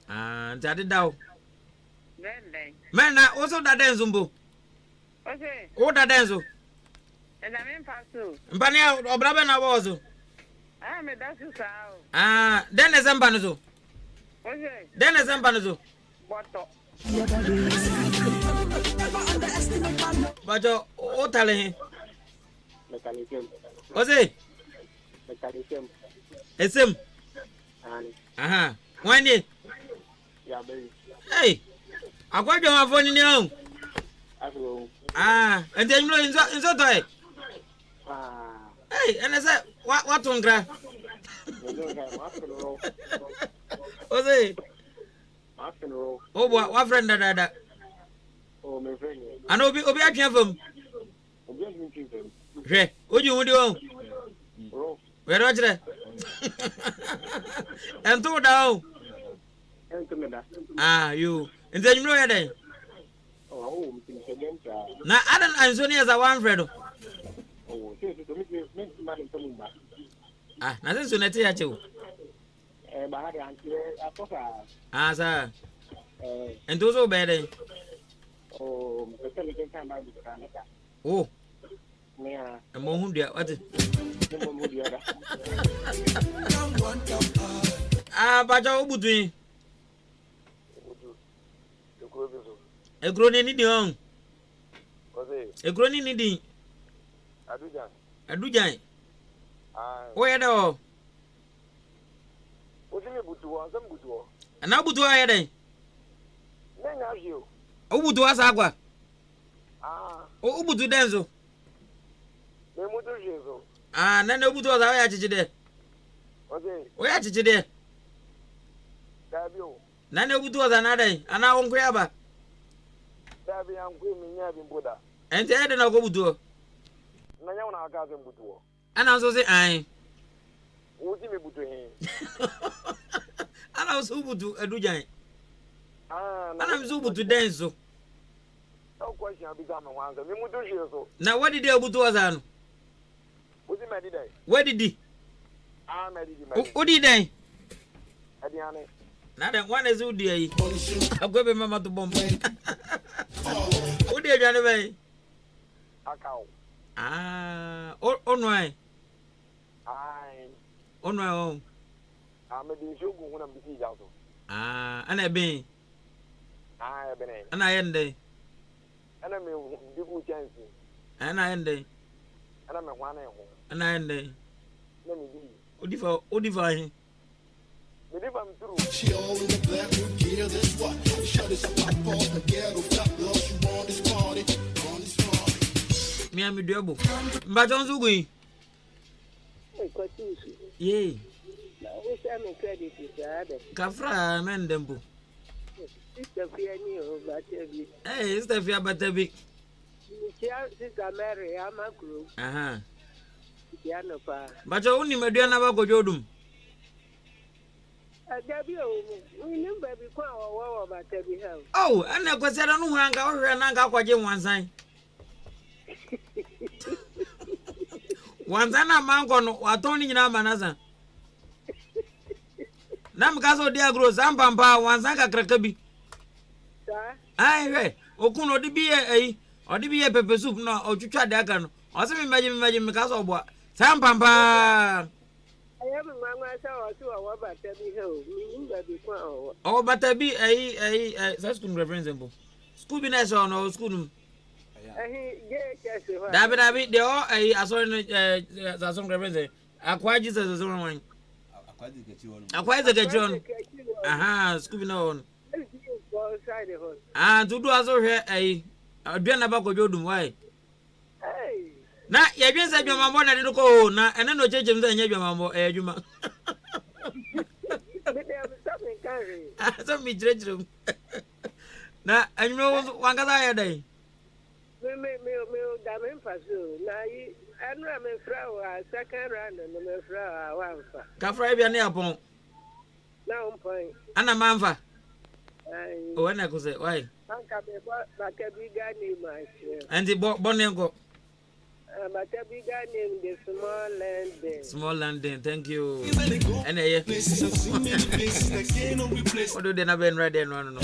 Speaker 15: a
Speaker 10: Daddy Dow.
Speaker 15: then.
Speaker 10: Man, also that dance, Umbo.
Speaker 15: Okay.
Speaker 10: What that dance?
Speaker 15: And I'm in Pasu.
Speaker 10: Bania or Brabana was.
Speaker 15: I'm a Dasu.
Speaker 10: Then as Ambanazo.
Speaker 15: Okay.
Speaker 10: Then as Ambanazo.
Speaker 15: What?
Speaker 10: But oh, telling him. What's it? It's him. When it? Hey, I got your phone in your own. And then you know in so toy. Hey, and I said, what on graph? What's it? Oh, what friend that?
Speaker 14: Oh, my friend.
Speaker 10: I know be obliged from. Hey, what you want to do? Where are you? And two down. You. And then you know where
Speaker 14: Oh,
Speaker 10: now I don't answer as a one friend.
Speaker 14: Oh,
Speaker 10: Nothing soon at you. Sir. And those are bad. Oh, a moment, dear. What? But you're between a groaning in the home. A groaning in the a do giant. Where though? And now, but why are they? Oh, to us, Agua. Oh, to Denzo. None of us are at today. Where at today? None of us another, and I won't grab. And they had an go to. And I also say, I. And I was able to a do giant. And I'm so good to dance. So now, what did they do to us? Where did he? What did they? Now, that one is who dear. I'll go with Mamma to bomb. Who did you anyway? On my. On my own. I'm a show when I'm busy out. And I been. And I end day. And I'm a good chance. And I end day. And I'm a one and I end day. Let me be. Udify.
Speaker 9: She all in the black would gear this what? Shut this up, pop off the ghetto, stop lost you on this party. On this party.
Speaker 10: Me and me double. But on Zugi. Yay. Kafra Mendembo. Hey, it's the fear but the big.
Speaker 15: Sister Mary, I'm a crew.
Speaker 10: But you only made another go Jodum. Oh, and I was I don't know hang out and I got one sign. Wanzana mango no watoni nyina manasa. Na mkaso dia grow sampampa wanzanga krakabi.
Speaker 15: Sa?
Speaker 10: Ai we, okuno odi biye pepper soup no otwitwa de aka no. Ose me maji mkaso obwa. Sampampa.
Speaker 15: Aye me mama sa o so wa bata bi he o. Mi ba bi kwa o.
Speaker 10: Oh bata bi sa school reference embo. School bi na so no school num. Dabi de o asori no sa reference. Akwaji sa so wan. Akwaji ke chiron. Aha, school bi na on. Ah, tudu aso hwe aduana ba ko jodum why? Na ye dwen se dwamambo na de ko na ene no chechem se nya dwamambo adwuma. So mi jrejrum. Na anyo wangasa ya dai.
Speaker 15: Me da me faso na yi anu me fra wa second round no me fra wa mfa.
Speaker 10: Ka fra bia ne apon.
Speaker 15: Na umpon.
Speaker 10: Ana manfa.
Speaker 15: Ai.
Speaker 10: O na ko se why?
Speaker 15: Anka be ba ka bi ga ni ma she.
Speaker 10: Anti bonengo.
Speaker 15: But a big name, the small landing.
Speaker 10: Small landing, thank you. And what do they not been right there? No.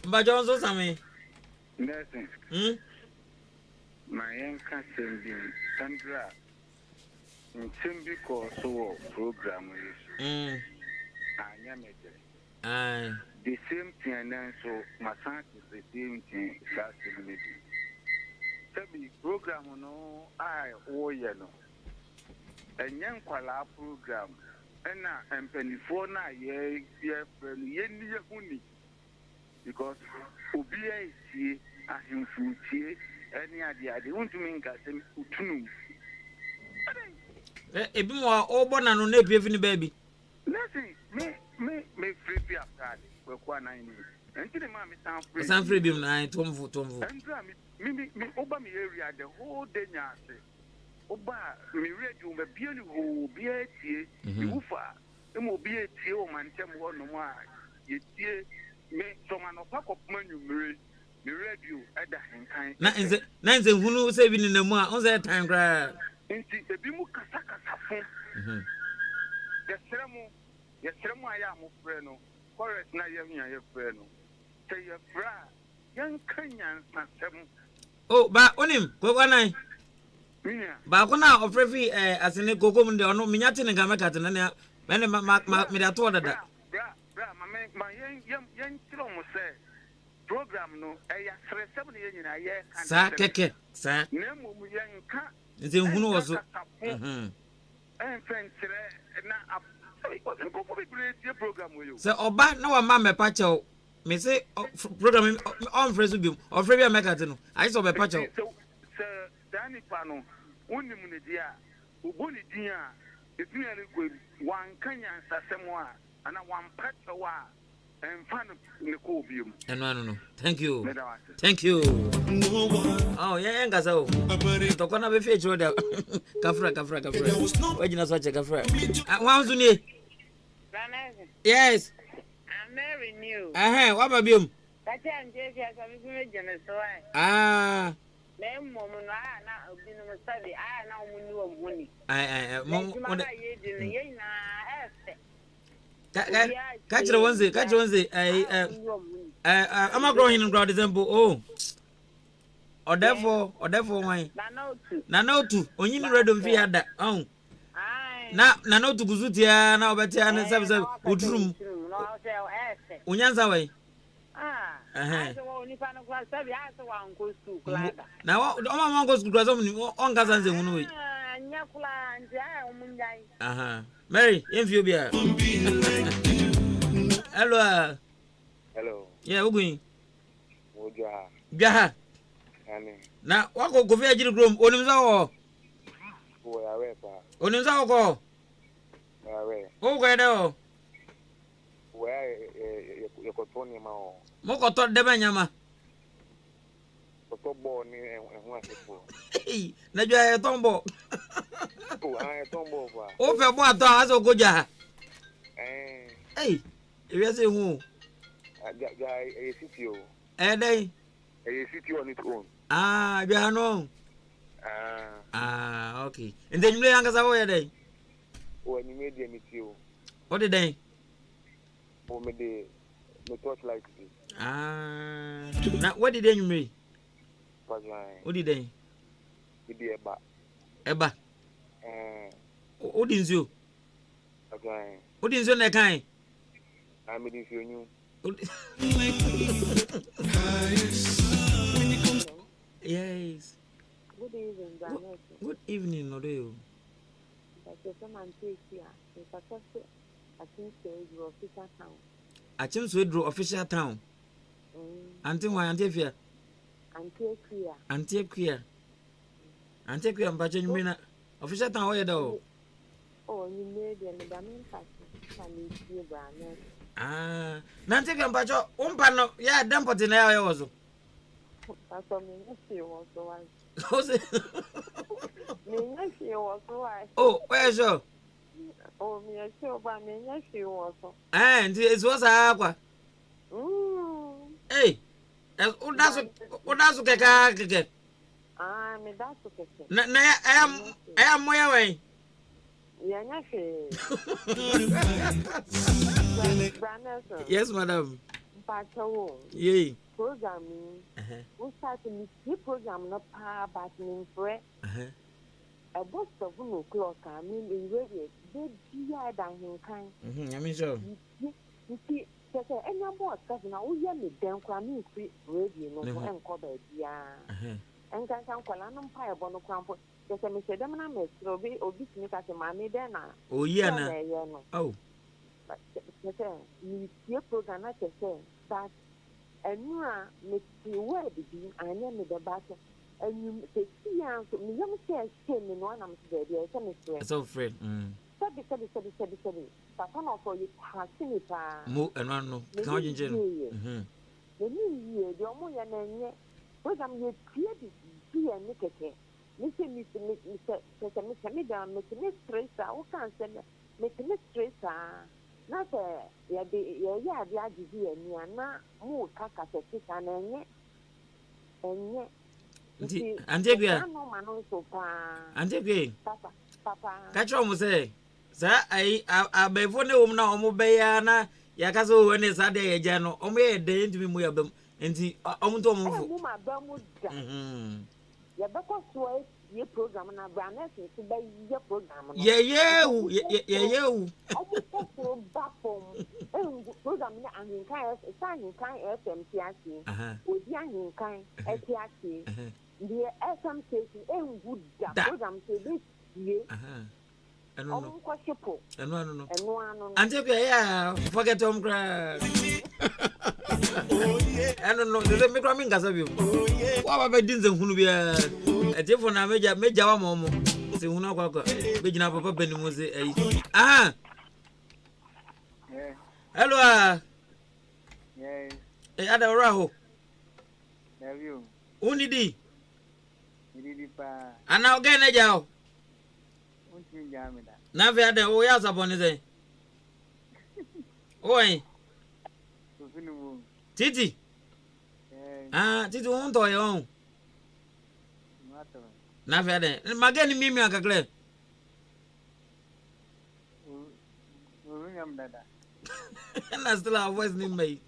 Speaker 10: But Johnson, Sammy.
Speaker 14: Nursing. My young cousin, Sandra, in Simbico, so program is.
Speaker 10: Aye.
Speaker 14: The same thing, and so my son is the same thing, that's the Sabi program no I no enyen kwala program ena empenifo na ye friend ye ni huni because obi esie ahemfutie eni ade untumi nka sem utunu
Speaker 10: ebi mo obona no na epie fini baby
Speaker 14: listen me free after we kwa na ni entini ma me
Speaker 10: san free bim na tomvu
Speaker 14: me oba me area the whole day nyase oba me radio me bieli ho bietie ufa emo bietie o mantem ho no a yetie me so no pakop manumre me radio eda henkan
Speaker 10: na nze hunu se bi ni na mu a on time kra
Speaker 14: nti ebi mu kasa fo yeseremu aya mo frɛ no chorus na yehia ye frɛ no te ye fra yan kanyan na sem.
Speaker 10: Oh, ba onim gogo nai. Ba ko na ofrefi asene gogo mun de ono minyate ne gameka te na ne me da to dada.
Speaker 14: Bra ma yen tiro mo se program no ya 37 ye nyina ye kan.
Speaker 10: Sa keke sa.
Speaker 14: Ne mo mu yen ka.
Speaker 10: Nze hunu woso.
Speaker 14: Friend sire na program yo.
Speaker 10: Se oba na wa ma me pa cheo. Me say program on fresh bi o free bi make it no I so be patch o
Speaker 14: se dani pa no wonni mu ne dia oboni din a efini ale ko wan kanya sasemo a ana wan patch wa enfan ne ko bi mu
Speaker 10: no thank you oh yeah ngasa o to kona be fe choda kafra wajina so che kafra wanzu ni yes
Speaker 15: Mary new.
Speaker 10: What about you?
Speaker 15: That's an Jason.
Speaker 10: Ah.
Speaker 15: Name Momo, I now been a study. I now knew money.
Speaker 10: Catch the ones. I'm a growing in ground example. Oh. Or therefore, why? No, two. Only red of fear that. Oh. Na no to Guzutia now, but I service room. Unyanza we. Now, Oma goes to Grazom on Gazanze Munui. Mary, if you be hello. Yeah, we're going. Jaha. Now, what go for your room? Onimza. Onimza go. Oh, where do?
Speaker 14: Where you cotton mao.
Speaker 10: Mokoto de banyama.
Speaker 14: Kotobo ni enwa
Speaker 10: najua tombo.
Speaker 14: Tombo kwa.
Speaker 10: O fe bo ato aso goja. Hey, ebi ase hu.
Speaker 14: Ga city o.
Speaker 10: Dai.
Speaker 14: City on its own.
Speaker 10: Ah, bia no. Okay. And then you lay angasa wo day.
Speaker 14: When you made me too.
Speaker 10: What did they?
Speaker 14: Oh, me the torch light.
Speaker 10: Now what did they me? What did they?
Speaker 14: Eba.
Speaker 10: Eba. What did you?
Speaker 14: Okay.
Speaker 10: What did you kind?
Speaker 14: I made it for you.
Speaker 10: Yes.
Speaker 16: Good evening, Daniel.
Speaker 10: Good evening, Odeyo. Achimswedro official town. Auntie why auntie fear? Auntie queer. Auntie queer mpacho nyumina official town where do?
Speaker 16: Oh, you made the diamond fashion.
Speaker 10: Nanti queer mpacho umpano ya dampoti na ya wazo.
Speaker 16: Pastor me was so why.
Speaker 10: Oh, where so?
Speaker 16: Oh, me sure but me was so.
Speaker 10: And it was aqua. Hey, udasu keke.
Speaker 16: Me that's okay.
Speaker 10: I am way away. Yes, madam. Yay.
Speaker 16: Programming. We started this program not power but in prayer. A bus of 1 o'clock. I mean, in radio, they be than him kind.
Speaker 10: I mean, so.
Speaker 16: You see, any more stuff now. We hear me then cramming free radio no and cover yeah. And can call an umpire bono crampo. There's a Mr. Demona Mr. Obi Smith as a mammy then.
Speaker 10: Oh, yeah. Oh,
Speaker 16: but you see a program like I say that. And you are making word being I am the battle. And you say, see, me young says, shame in one of the day.
Speaker 10: so afraid.
Speaker 16: Said. Papa, no, for you, passing it.
Speaker 10: Move and run. No, can't you?
Speaker 16: The new year, the only and what am you created? Be a nickel. Mr. Madam, make a stress. I can't send make a stress. Not ya give na mu kaka sesa na enye
Speaker 10: Antegua
Speaker 16: no manu so pa
Speaker 10: Antegua
Speaker 16: papa
Speaker 10: kacho mu say sa ai abefo ne wom na omo be ya na ya ka so wo ne sa de ya ja no omo ye de ntimi mu ya bam enti omo to omo fo
Speaker 16: ma ba mu da ya ba ko so ye program na branet so ba ye program no
Speaker 10: ye
Speaker 16: omo program na ahinkan kan FM tiasi odi ahinkan tiasi the FM station engu da program say this ye
Speaker 10: no
Speaker 16: no
Speaker 10: Antegua ya forget home cry no the me cry minga sabi wa ba dinze hunu bia etefo na meja wa momo se hunu akwa bejina papa bani mu se ayi hello
Speaker 14: yes
Speaker 10: ada raho
Speaker 14: have you
Speaker 10: unidi
Speaker 14: pa
Speaker 10: ana ogene jao
Speaker 14: unti jamida
Speaker 10: na ve ada o ya saboni se oi Titi Titi unto yo na ve ada mageni mimi akakle na still a voice name me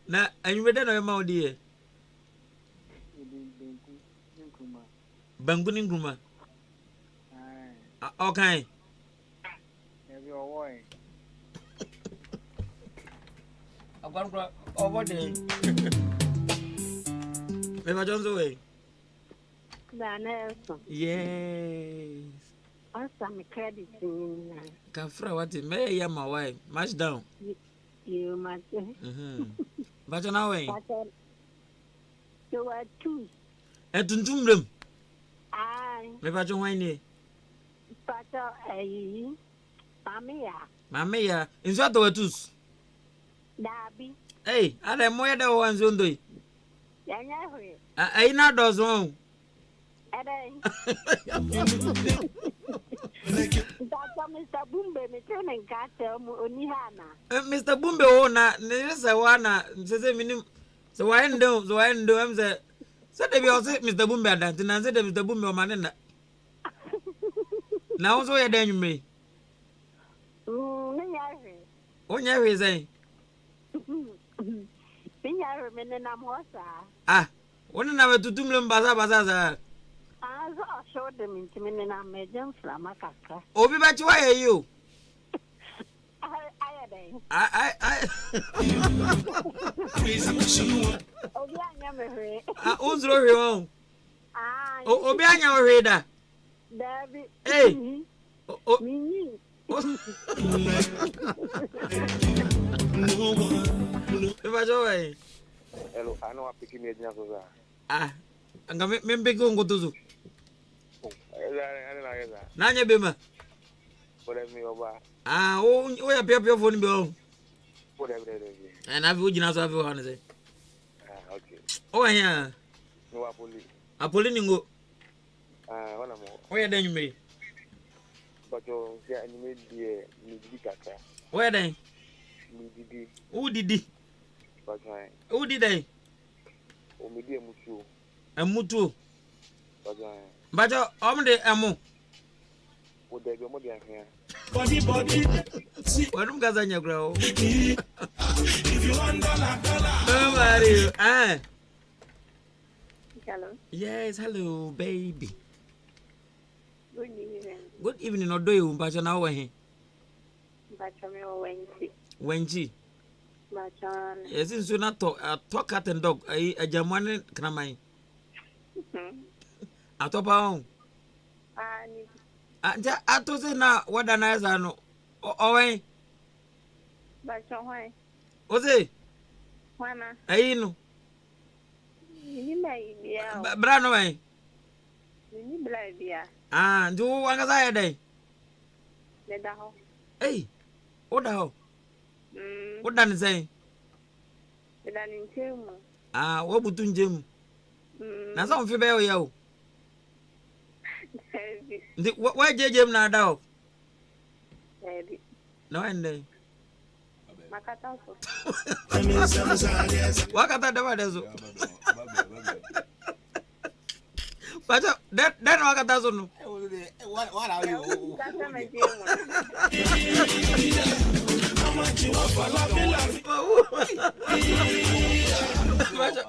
Speaker 10: na anywede no ma odi Banguni Nkrumah okay Agora over there Mema Johnson way
Speaker 16: Nelson
Speaker 10: yes
Speaker 16: awesome credit in
Speaker 10: Kafra what me ya my wife match down
Speaker 16: you must
Speaker 10: but now way
Speaker 16: you are two
Speaker 10: etuntumrem
Speaker 16: ai
Speaker 10: me ba jo wan ni
Speaker 16: pato
Speaker 10: mame ya inso atawatus
Speaker 16: dabi
Speaker 10: hey ada moya da wanzo ndoi
Speaker 16: yanya hwe
Speaker 10: ai na dozo
Speaker 16: Mr. Bumbe metene nkata mu onihana
Speaker 10: Mr. Bumbe ona nilisa wana sese minim so wando amze Said they be also Mr. Bumbe and then said Mr. Bumbe man. Now so you then me. Oh yeah, we say. Ah, one never to Tumlum Baza.
Speaker 16: I showed them into me and I made them from a caca.
Speaker 10: Oh, be back, why are you? Who's your Oh, behind your radar. Hey, oh,
Speaker 14: hello, I know I'm picking me a
Speaker 10: ah, I'm going to make go to Nanya Bima. Ah, oh, we are paper phone bill. And I've would not have one. Okay. Oh, yeah.
Speaker 14: No,
Speaker 10: Apollingo.
Speaker 14: One more.
Speaker 10: Where then you may?
Speaker 14: But you made the Midika.
Speaker 10: Where then? Who did it? Who did I?
Speaker 14: Oh, medium Mutu.
Speaker 10: A Mutu. But I'm the Amo.
Speaker 14: Would they go more than here?
Speaker 10: Body. What am Gazania grow? If you want dollar. Ah.
Speaker 16: Hello.
Speaker 10: Yes, hello, baby.
Speaker 16: Good evening.
Speaker 10: Good evening, or do you, but now when Wenji. Yes, it's not talk cat and dog, a German cramai. At top home. I told you now what an eyes are no. Oh,
Speaker 16: but why?
Speaker 10: Was it?
Speaker 16: Juana.
Speaker 10: I know.
Speaker 16: You may be out.
Speaker 10: Branaway.
Speaker 16: You blind, yeah.
Speaker 10: Ah, do one as I day.
Speaker 16: Let the hole.
Speaker 10: Hey, what the hell? What done it say?
Speaker 16: The done in Jim.
Speaker 10: Ah, what would you Jim? Now some female yo. Why did Jim now dog? No, and then. What got that was but then what got that one?
Speaker 11: What are you?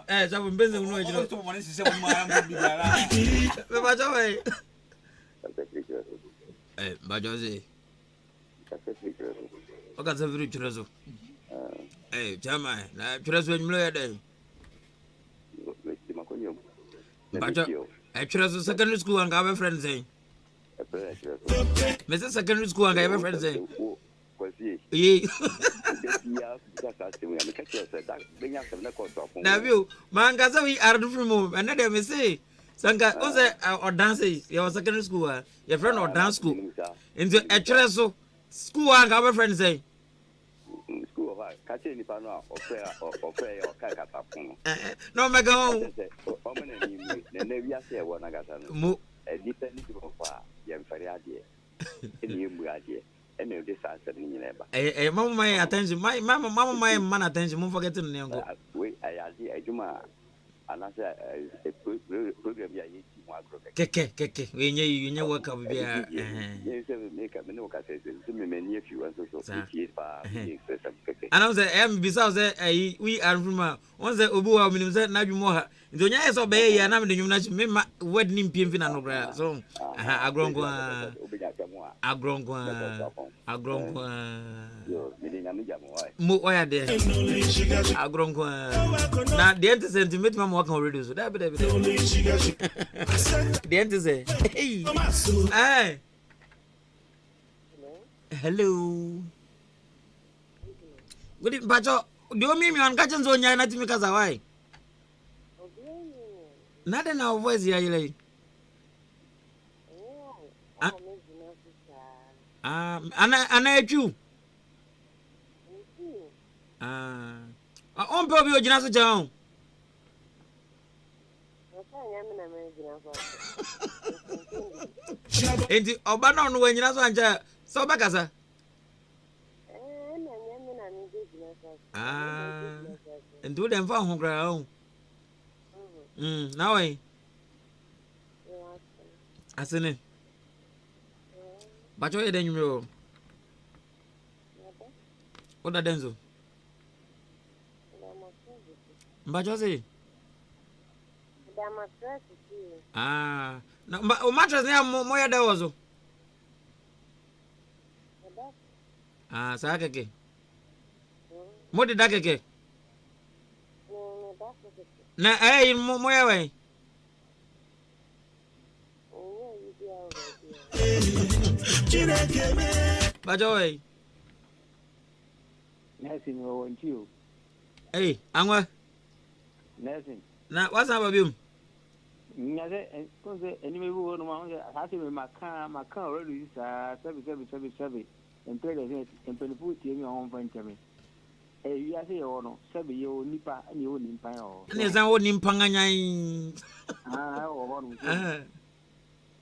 Speaker 10: Eh, I'm busy with you. Eh, but Jose. What got the very treasure? Eh, Chama, treasure when you day. But I treasure secondary school and have a friend saying. Mr. Secondary school and have a friend saying. Now you, Mangasa, we are different move, and let me say, Sanka, or dances, your secondary school, your friend or dance school, into a treasure school and have a friend say. No, my go. Mama, my attention, my mama, my man attention, won't forget to know. Keke, we know work up here. And I was besides, we are from once the Ubu minimum said Najumoha. The Nya is obey and I'm the United wedding pimpin and no so I grown Moya there. I grown now the end sentiment I'm walking already. So that be the end say, hey, hello. Good evening, Pacho. Do you mean me on catching so young? Not because of why? Not in our voice here. I you. On probably your Janaso John. And the Obano when you're not so back as a. And do them for home ground. Now I. Asene. But you then you. What are denzo? But you say. Ah, no, but mattress near Moya there also. Ah, Sakake. What did that get? Na, eh, Moya way. But joy.
Speaker 13: Nursing, I want you.
Speaker 10: Hey, Angwa.
Speaker 13: Nursing.
Speaker 10: Now, what's up with you?
Speaker 13: Anyway, we want to have my car already is 777 and play the and penny put in your own friend to me. Hey, you are saying, oh no, 7 year old nipper and you wouldn't pay all.
Speaker 10: And there's our Nimpanganya.
Speaker 13: Ah, or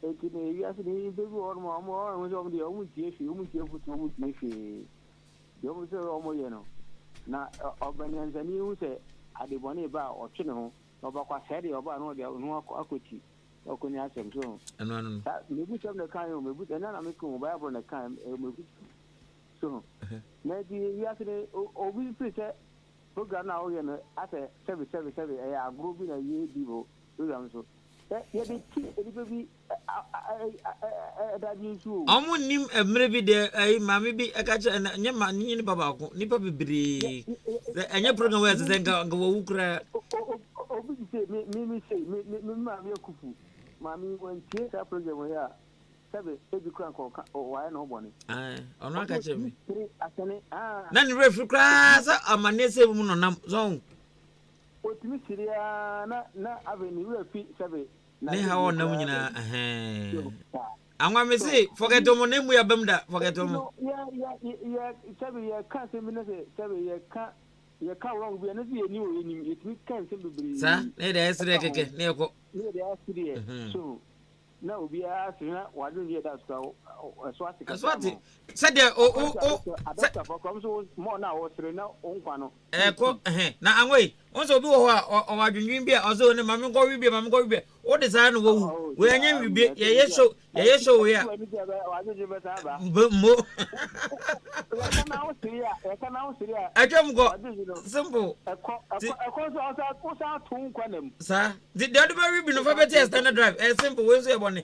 Speaker 13: 18 years, baby, or more, was over the only year, you almost here for 2 weeks. You almost say, oh, you know. Now, Albanians and you say, I did one about or chino. About Saturday or no, they are no equity. Or can you ask them so? And maybe some the kind of maybe another make a Bible on the kind of so. Maybe yesterday, or we prefer program now, you know, at a 777, a group in a year, people, so. Yet it will be that you too.
Speaker 10: I won't name a maybe there, a mammy, a catcher, and your money in Babako, Nipper be and your program was then go Ukra. Mimi say, Mammy Kufu. Mammy when theatre program we are 7 every crank or why no money. I'm not catching me. None refu class, a manese woman on zone. What Miss Syria, not avenue, feet 7. Neha on Namina. I'm going to say, forget to name we are bummed up, forget to. Yeah, 7 year can't say, 7 year can't. You can't wrong. We are not new. It can't simply. Sir, there's a so now we are asking why don't you ask Swati? Said there, more now or 3 now on Quano. Now, I'm wait. Also, do or you be also in the Mamma go be Mamma go be. What is I know? Where you be? Yes, so yeah. I don't go simple. Sir, did the other ribbon of a standard drive? A simple way to one.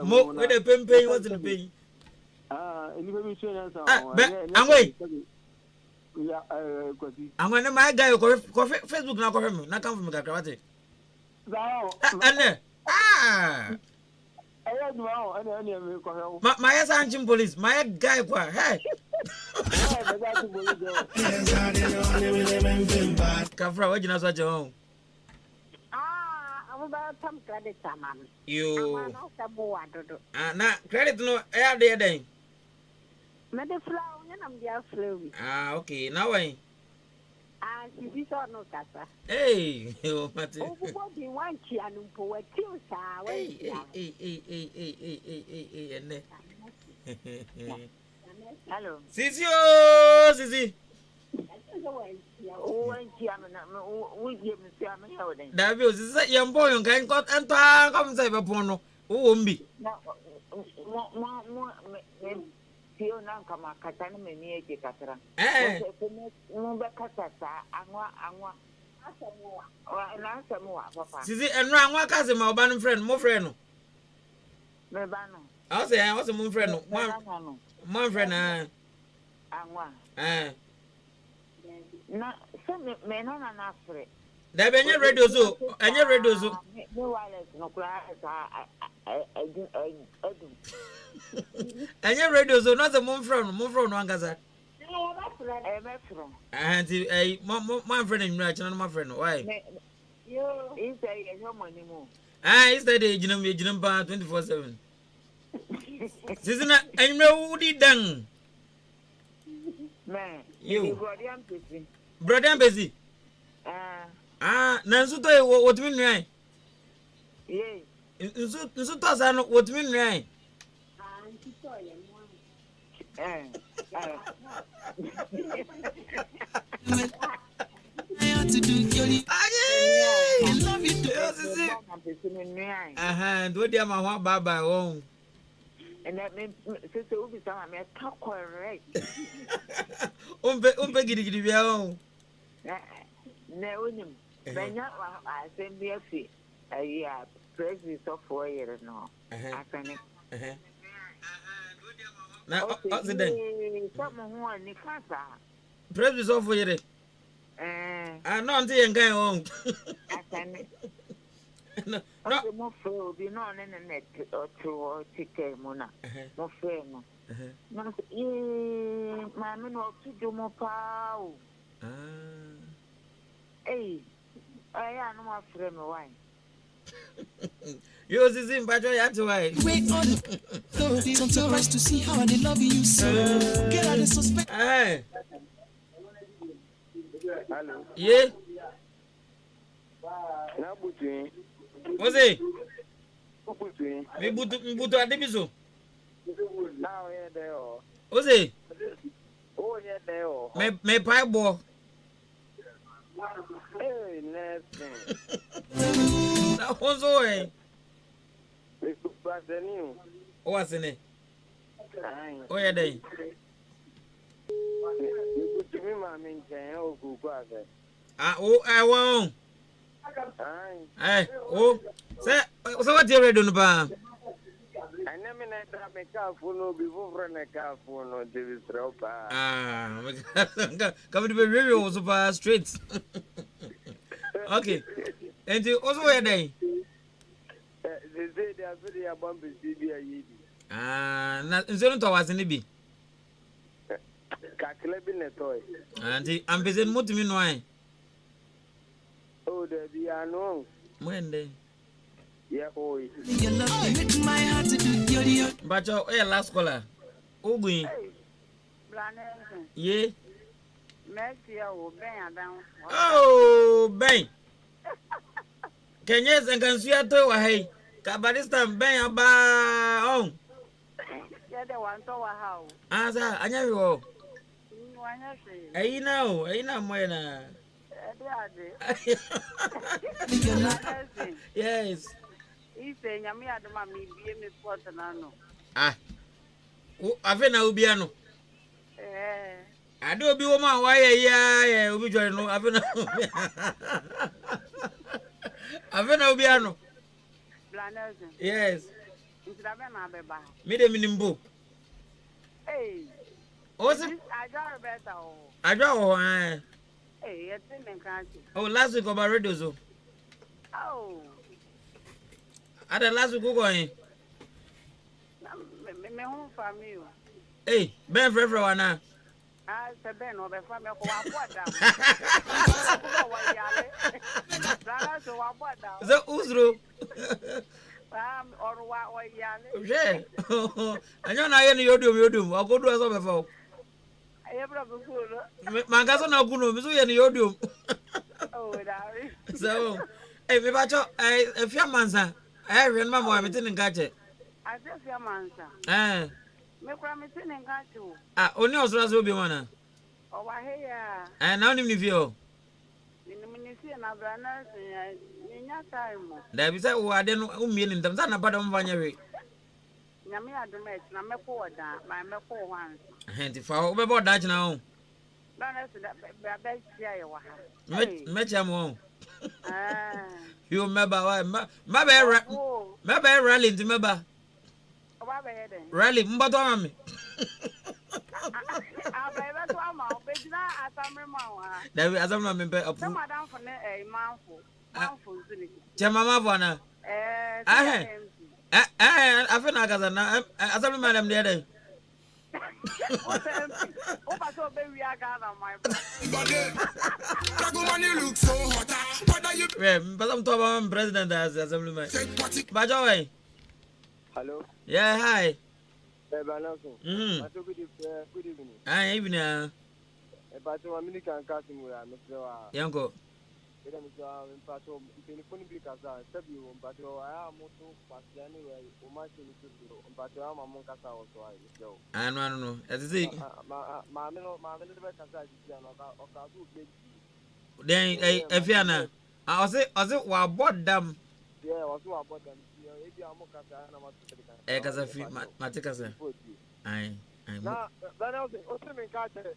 Speaker 10: More with a pen pay was the pay. I'm wait. I'm going to my guy go Facebook now. Not come from Karate. My ass police, my guy. Kafra, what you know such a home?
Speaker 16: Some credit, man.
Speaker 10: You now credit no air there then. Okay, now I.
Speaker 16: She saw no casa.
Speaker 10: Hey, you want
Speaker 16: hello.
Speaker 10: Sisi. David, this is young boy, you can got and come say upon no. Who won't be? Sisi and round one cousin, my band friend, more friend. I'll say I was a moon friend. One friend,
Speaker 16: na some men on an afre.
Speaker 10: There be any radio so, any radio so.
Speaker 16: No wireless no cry.
Speaker 10: Any radio so, not the moon from one gaza. And my friend in Ratchan, my friend, why?
Speaker 16: You is a money more.
Speaker 10: Is that the Jinam 24/7? Isn't it? I know who did done.
Speaker 16: Man,
Speaker 10: you
Speaker 16: brother,
Speaker 10: I'm busy. Nansuto, what mean, right?
Speaker 16: Yes,
Speaker 10: Nsuto, what mean, right? And what do my baba home?
Speaker 16: And that means sister will be some talk correct.
Speaker 10: Giddy be home.
Speaker 16: No, but not I send me a fee. Yeah, president of 4 years no. I can.
Speaker 10: Now, what's the day?
Speaker 16: Someone who are Nikasa.
Speaker 10: President of 4 years. I know until you're going home.
Speaker 16: I can.
Speaker 10: No,
Speaker 16: more fair be known in the net or two or ticket mona. More fair. No, mamma, no, to do more power. Hey, I am no more frame away.
Speaker 10: You see him, but you have to wait.
Speaker 9: Wait on it. I'm surprised to see how they love you so. Get out of suspect.
Speaker 10: Hey.
Speaker 13: Hello.
Speaker 10: Yeah.
Speaker 13: Now, Butu.
Speaker 10: What's it?
Speaker 13: Butu.
Speaker 10: Me butu adibiso.
Speaker 13: Now, yeah, there.
Speaker 10: What's it?
Speaker 13: Oh, yeah, there.
Speaker 10: Me pie ball.
Speaker 13: Hey, nothing.
Speaker 10: That was all right.
Speaker 13: What's the new?
Speaker 10: What's in it? Oh, yeah, they. Oh, I won't. Hey, oh, so what you're doing about?
Speaker 13: I never met a car for before a car for no Davis Ropa.
Speaker 10: Come to be very also streets. Okay, and you also a day.
Speaker 13: They say they are very abundant.
Speaker 10: Not in to was in the bee.
Speaker 13: Calculating a toy.
Speaker 10: And I'm busy muting wine.
Speaker 13: Oh, there be no.
Speaker 10: When they.
Speaker 13: Yeah, boy.
Speaker 9: My heart to do
Speaker 10: but your last caller. Oh, we. Yeah. Oh, bang. Can yes and can see a toe. Hey, Cabaristan bang about home.
Speaker 15: Yeah, the one to a house.
Speaker 10: Answer, I know.
Speaker 15: Hey,
Speaker 10: know, Mwena. Yes.
Speaker 15: He's saying, I'm here to mammy, be Miss Portanano.
Speaker 10: Ah, I've now Biano. I do be woman, why, yeah, we join no, I've no Biano. Yes. Me the minimum.
Speaker 15: Hey,
Speaker 10: what's it?
Speaker 15: I got a better.
Speaker 10: I draw.
Speaker 15: Hey, it's in the country.
Speaker 10: Oh, last week about radio so.
Speaker 15: Oh.
Speaker 10: I the last week going.
Speaker 15: Me home family.
Speaker 10: Hey, Ben for everyone now.
Speaker 15: Ah, it's Ben or the family ko wa boda.
Speaker 10: So Uzro.
Speaker 15: Or wa yale.
Speaker 10: Yeah. I know na you do. I go do as before. Mangaso na kuno, miso ye ni yodium.
Speaker 15: Oh, darling.
Speaker 10: So, hey, me bacho, if your mansa, hwɛ no ma mo amete ne nkache.
Speaker 15: Asefia mansa. Me kura me te ne nkache o.
Speaker 10: Oni osoro so obi wana.
Speaker 15: O wa he ya.
Speaker 10: Na onim ni fi o.
Speaker 15: Ni ni fi na bra na se nya time.
Speaker 10: Da bi say wo ade no umie ni ndam sa na bada mo fanya we.
Speaker 15: Nyame ademet na me ko oda, ma me ko wan.
Speaker 10: Henti fa o be bo da china o.
Speaker 15: Na na se da be tia ye wa ha.
Speaker 10: Me cha mo. You remember why? Maybe rally into member. Rally, mbato mami. David, as I'm not member of the madam for a manful. Chamama Vana. I feel like as I'm madam the other. But I'm talking president as assemblyman. Bajoy.
Speaker 13: Hello.
Speaker 10: Yeah, hi.
Speaker 13: Good evening.
Speaker 10: Hi, evening.
Speaker 13: But I'm American Casimura, Mr.
Speaker 10: Yanko.
Speaker 17: Eda misa mpacho telefoni bi kaza sabi mpacho aya moto pasiani we o ma se ni tudo mpacho ama mon kasa o so ai so
Speaker 10: no ezi
Speaker 17: ma me no be kasa ji no o ka do be
Speaker 10: then efiana ose wa bodam
Speaker 17: yeah o so wa bodam e bi amo kasa na ma so de
Speaker 10: kasa fi mate kasa ai
Speaker 17: na Daniel o se me ka che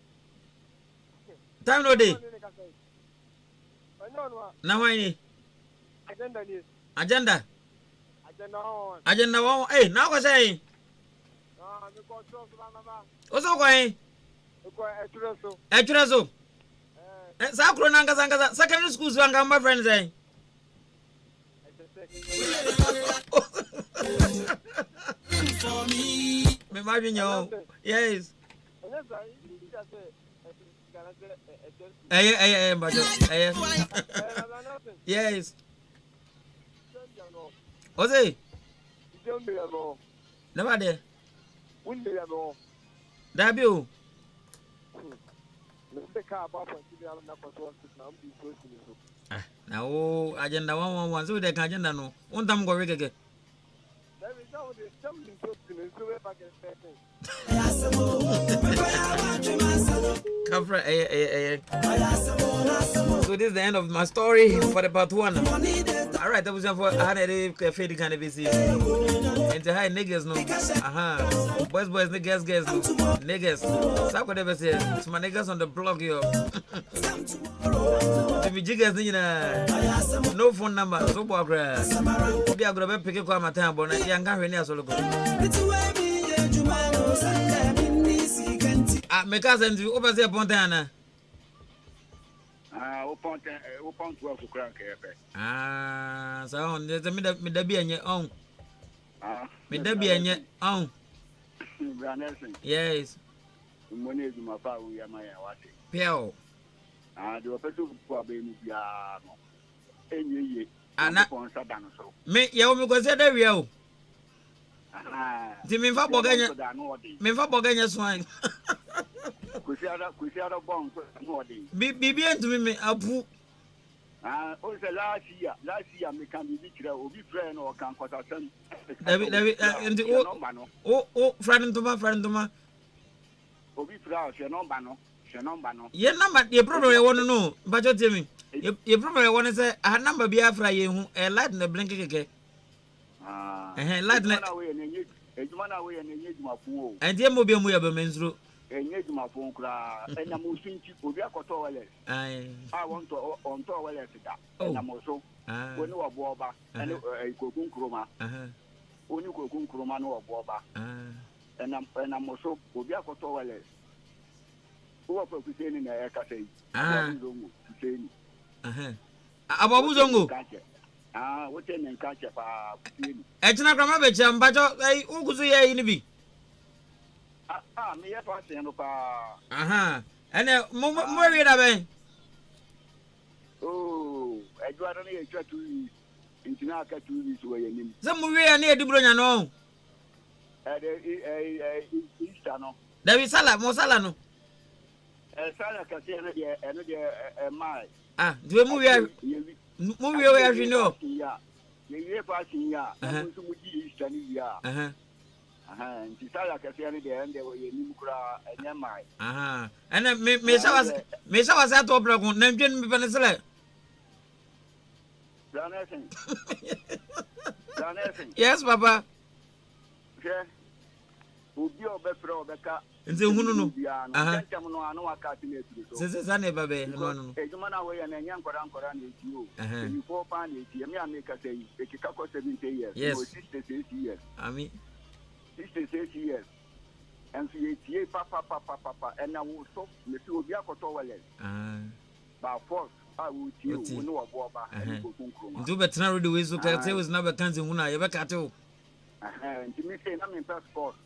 Speaker 10: time no dey na why agenda one na ko say
Speaker 17: me ko so na
Speaker 10: o so ko etreso sa kro na ngasa secondary schools wanga my friends
Speaker 9: for me
Speaker 10: me ma bi nyo yes bajo yes Ose never there Dabio now agenda 111 so they can agenda no one time go reggae Kafra So this is the end of my story for the part 1. Alright, that was for I had a fading kind of busy. And to high niggas no. Boys niggas no. Niggas. So what ever says. It's my niggas on the block yo. To be jiggers no phone number. So bogra. Obi agrobe pick up my time but young guy here so look. Make us and over there Pontana.
Speaker 14: Open 12 o'clock.
Speaker 10: So on the midday and your own. Midday and your own. Yes.
Speaker 14: Money is my father. We are my watch.
Speaker 10: Pio.
Speaker 14: The official for baby.
Speaker 10: Me, you go say that we are. Ti me fa boganya swine.
Speaker 14: Kusiada bomb no dey.
Speaker 10: Bibi entumi me apu.
Speaker 14: O say last year me can be kira obi friend or can kwata sem.
Speaker 10: David enti o friend ntoma.
Speaker 14: Obi friend she number no.
Speaker 10: Ye number ye problem ye wono no. Bajo temi. Ye problem ye wono say a number bi afra ye hu e light na blink keke. Light na
Speaker 14: ejuma na we enye ejuma fun o
Speaker 10: enti mo bi mu ya be menzuro
Speaker 14: enye ejuma fun kra ena mo sinti obi akoto wale want to on to wale da ena mo so woni wo bo oba ene ikokun kroma oni kokun kroma no wo bo oba ena mo so obi akoto wale wo fa kuseni na ya kasai zongo kuseni
Speaker 10: ababu zongo
Speaker 14: what in catch pa
Speaker 10: echina krama be chamba jo uguzu ye ni bi
Speaker 14: me ya pa se no pa
Speaker 10: ene mo wi da ben
Speaker 14: ejuara na ye twa tu intina aka tu bi so ye nim
Speaker 10: se mo wi ya na edibro nya no
Speaker 14: Easter no
Speaker 10: David sala mo sala no
Speaker 14: sala ka se na de mai
Speaker 10: dwe mo wi Move away as you know.
Speaker 14: You passing ya. I'm to Muji Eastern ya. And Tisala Cassiani, the end there were Nimukra and Yamai.
Speaker 10: And then Mesa was at Opera, named Jim Venezuela. Yes, Papa. Would you be pro Becca? And the Hunu? Since I never be no.
Speaker 14: Ejumana way and young Koran you. You 4 pounds, you may make a say, a Chicago 70 years.
Speaker 10: Yes,
Speaker 14: 68 years.
Speaker 10: I mean,
Speaker 14: 68 years. And see, papa, and I will stop Monsieur Biacoto. By force, I will you know about
Speaker 10: do better now. The way so can say was never canceling when I ever cut to.
Speaker 14: And to me, say, I'm in passport.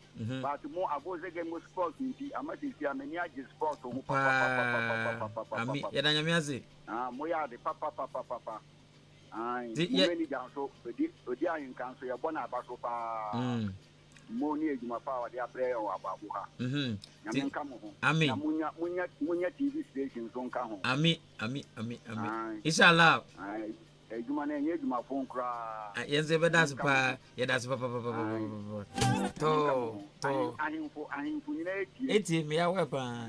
Speaker 14: But more about the game of sport, I must see a many sport.
Speaker 10: I mean, Yadamiazi.
Speaker 14: Moya the papa. I many down so the in council, your bona basopa. money ejuma power they abre o ababuha nyame nka mo ho
Speaker 10: amen
Speaker 14: na munya TV station so nka ho
Speaker 10: amen inshallah
Speaker 14: ejuma na enye ejuma phone kra
Speaker 10: yenze be das pa ye das pa to
Speaker 14: ahimfo nyina
Speaker 10: eti me ya we pa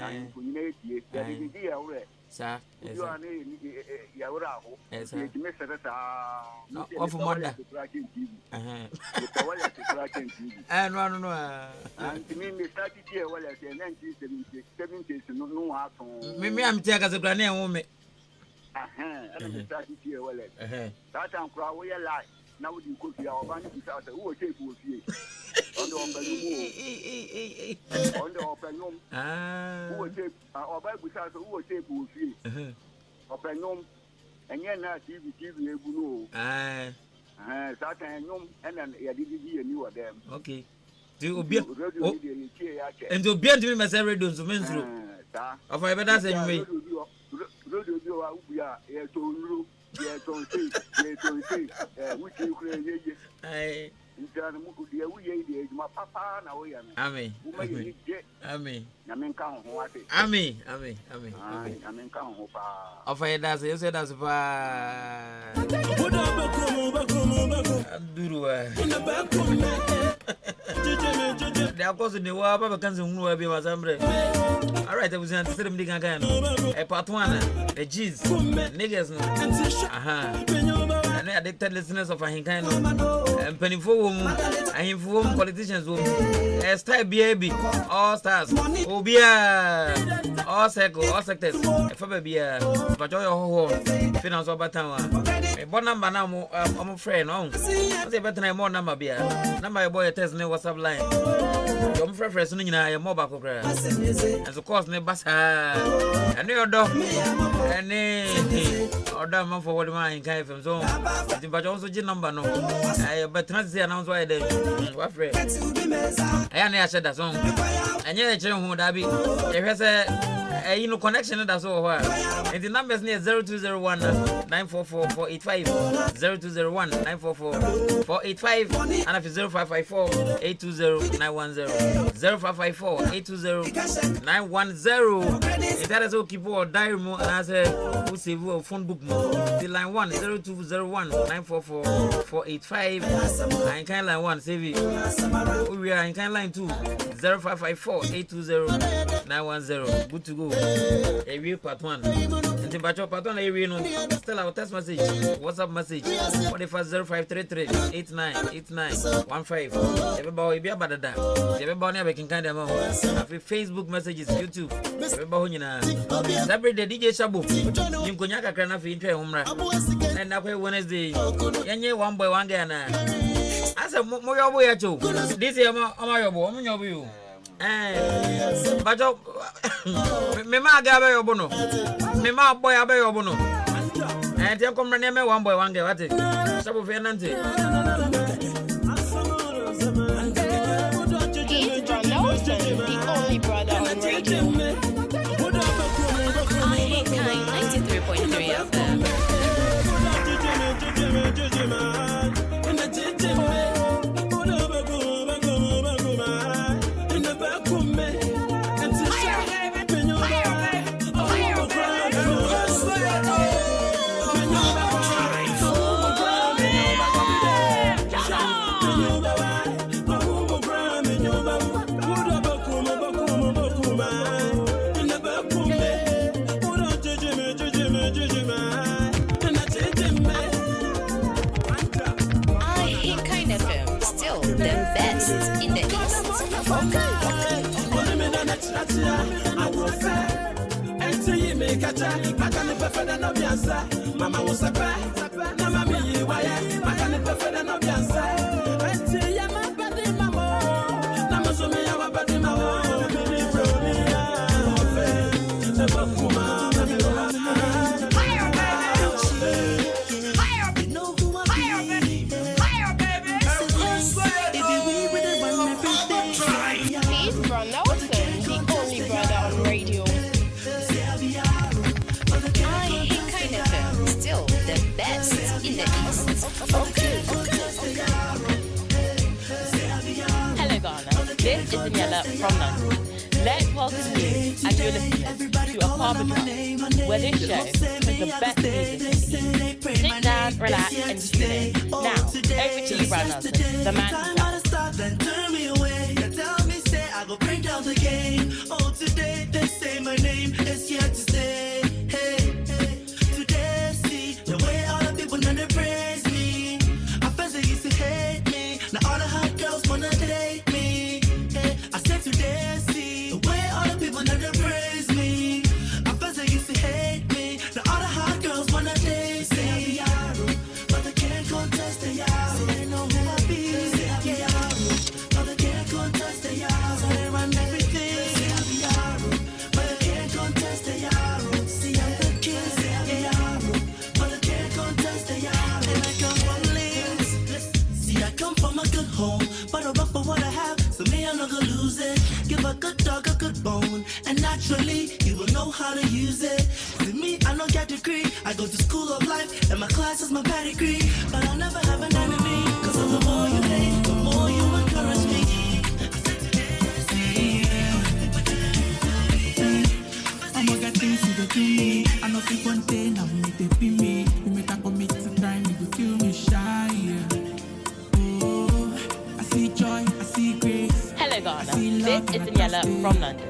Speaker 14: ahimfo nyina etie ya di ya we
Speaker 10: sa
Speaker 14: you are ya ora ho ye me se sa
Speaker 10: of mother no
Speaker 14: anti me start here wala se 1970 no ha ton
Speaker 10: me am tia ka se kra na enwo me
Speaker 14: ana me start here wala that time kra we ya lie na we di kofi a oba ni bisa se wo che ku ofie ondo openyum wo che oba bisa se wo che ku ofie openyum enye na TV egbu no satan nyum ena ya didi ni wa dem
Speaker 10: okay ti obi and obi and me say radio so mensuro of I better say you me
Speaker 14: radio wa ubia e to nru ye to say which you create ye Injana muku dia uye dia juma papa na oya me.
Speaker 10: Amen. Amen.
Speaker 14: Na menka ho ate.
Speaker 10: Amen.
Speaker 14: Na menka ho pa.
Speaker 10: Ofa yeda se you say that's pa. Andurua. They are causing the war baba kan se hunu be masambre. All right, I was saying to me kan e part 1 the G's niggas no. And they addicted listeners of Ahinkan and pennyful Ahinfum politicians will style baby all stars Obia all circle all sectors if I be but your finance over town a bon number now I'm a friend on say better more number be number boy test no WhatsApp line your friend soon in mobile program and of course ne basa and your dog and order man for what man can FM so but also the number no I but trans announce why they what friend I na share that song and you check who that be if say you know connection that's all and the numbers near 0201 944 485 0201 944 485 and if 0554 820 910 0554 820 910 that is all keep or diary mo and I say who save your phone book mo the line 1 0201 944 485 and kind line 1 save it we are in kind line 2 0554 820 910 good to go a real part 1 and the batch of part 1 a no still our text message WhatsApp message 450533 898915 everybody be about that everybody never can kind of Facebook messages YouTube everybody nyina every day DJ Shabu yinkonya kakra na fi ntwe homra and na kwa Wednesday yenye one boy one girl na asa mo yobo ya cho this year ama yobo mo nyobo you bajo me ma ga be yobo no me ma boy abe yobo no te komra ne me one boy one girl wate Shabu fe nante
Speaker 7: the only brother on radio.
Speaker 3: 93.3 FM.
Speaker 9: Mama was a bad, Mama, you why I can't prefer than no biansa. And say, I'm a bad mamma. Namazo, I'm a bad mamma.
Speaker 7: He's Bron Nelson, the only brother on radio.
Speaker 3: I Kind FM.
Speaker 6: This is Daniela from London. Let's welcome you and your listeners to Aquaba Drive, where this show has the best music in the East. Sit down, relax, and tune in. Now, over to you, Brad Nelson, the man himself.
Speaker 9: Turn me away, tell me say I go bring down the game. Oh, today they say my name is here to stay. Hey, today see the way all the people now they praise me. I first they used to hate me, now all the hot girls wanna date me. Hey, I said today see the way all the people now they praise me. I first they used to hate me, now all the hot girls wanna date me. But they can't contest the yaro. They know who I be. But they can't contest the yaro. They run everything. But they can't contest the yaro. See, I'm the king. But they can't contest the yaro. And I come from links. See, I come from a good home, but I rough for what I have. So me, I'm not gonna lose it. Give a good dog a good bone, and naturally, you will know how to use it. With me, I don't get a degree. I go to school of life, and my class is my pedigree. But I'll never have an enemy, cause the more you hate, the more you encourage me. I'm gonna get things to the me. I know if one day now me they be me. You make a commit to crime, you go kill me shy. Oh, I see joy, I see grace.
Speaker 6: Hello, Ghana. This is Daniela from London.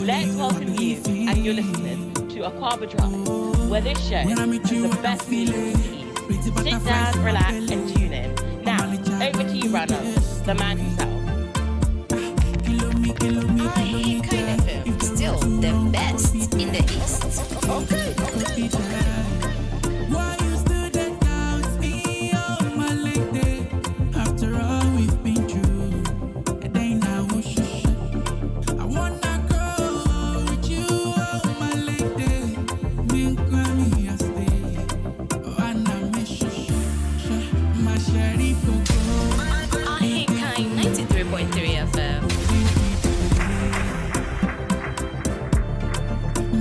Speaker 6: Let's welcome you and your listeners to Aquaba Drive, where this show has the best music in the East. Sit down, relax, and tune in. Now, over to you, Brad Nelson, the man himself.
Speaker 3: I Hit Kind FM, still the best in the East. Okay.
Speaker 9: Why you stood and doubt me, oh my lady? After all we've been through, and then I wish I wanna go with you, oh my lady. Been crying, I stay. Oh, and I miss you, my sheriff.
Speaker 3: I Hit Kind 93.3 FM.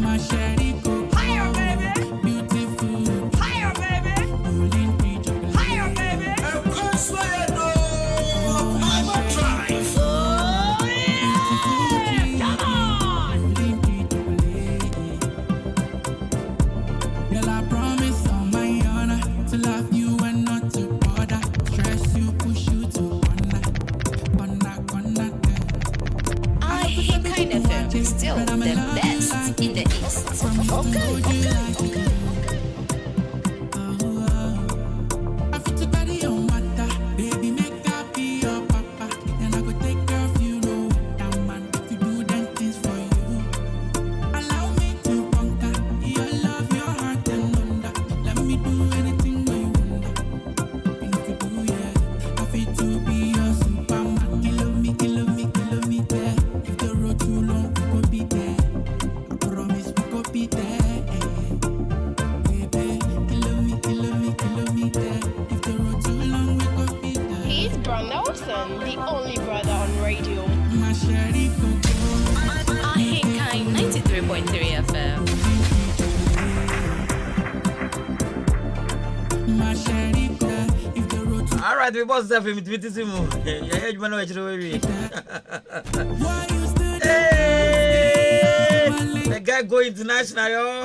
Speaker 9: My sheriff. Higher, baby. Beautiful. Higher, baby. Higher, baby. Of course, I know. I'm a drive. Oh, yeah. Come on. Girl, I promise on my honor to love you and not to bother. Stress you, push you to corner.
Speaker 3: I Hit Kind FM, still the best in the East. Okay.
Speaker 9: I fit to carry your matter, baby, make that be your papa. And I go take care of you, no that man. If you do them things for you, allow me to conquer your love, your heart and wonder. Let me do anything you wonder. And if you do, yeah, I fit to be your Superman. Kill me, there. If the road too long, we go be there. I promise we go be there.
Speaker 7: He's Brad Nelson, the only brother on radio.
Speaker 3: I Hit Kind 93.3 FM.
Speaker 10: All right, we both have him with Simu. Yeah, you know Hey, the guy go international, yo.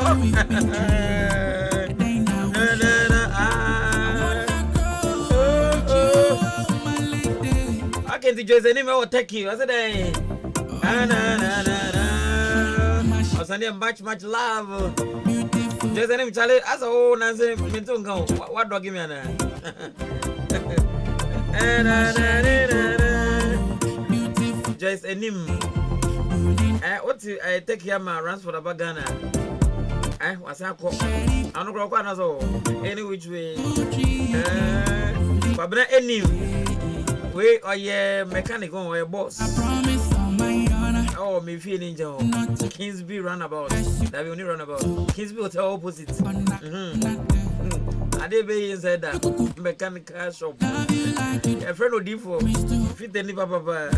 Speaker 10: I can't enjoy the name. I will take you. I said, hey. I was much love. Just a name, Charlie. As a whole, Nancy, what do I give me? Just a name. What I take here, my runs for the Bagana. I was a call. I don't know what I saw. Any which way. But any way, or yeah, mechanic or a boss. Oh, me feeling Joe. Kingsby runabout. That we only runabout. Kingsby hotel opposite. I did be inside that mechanical shop. A friend of Defo. Fit any papa.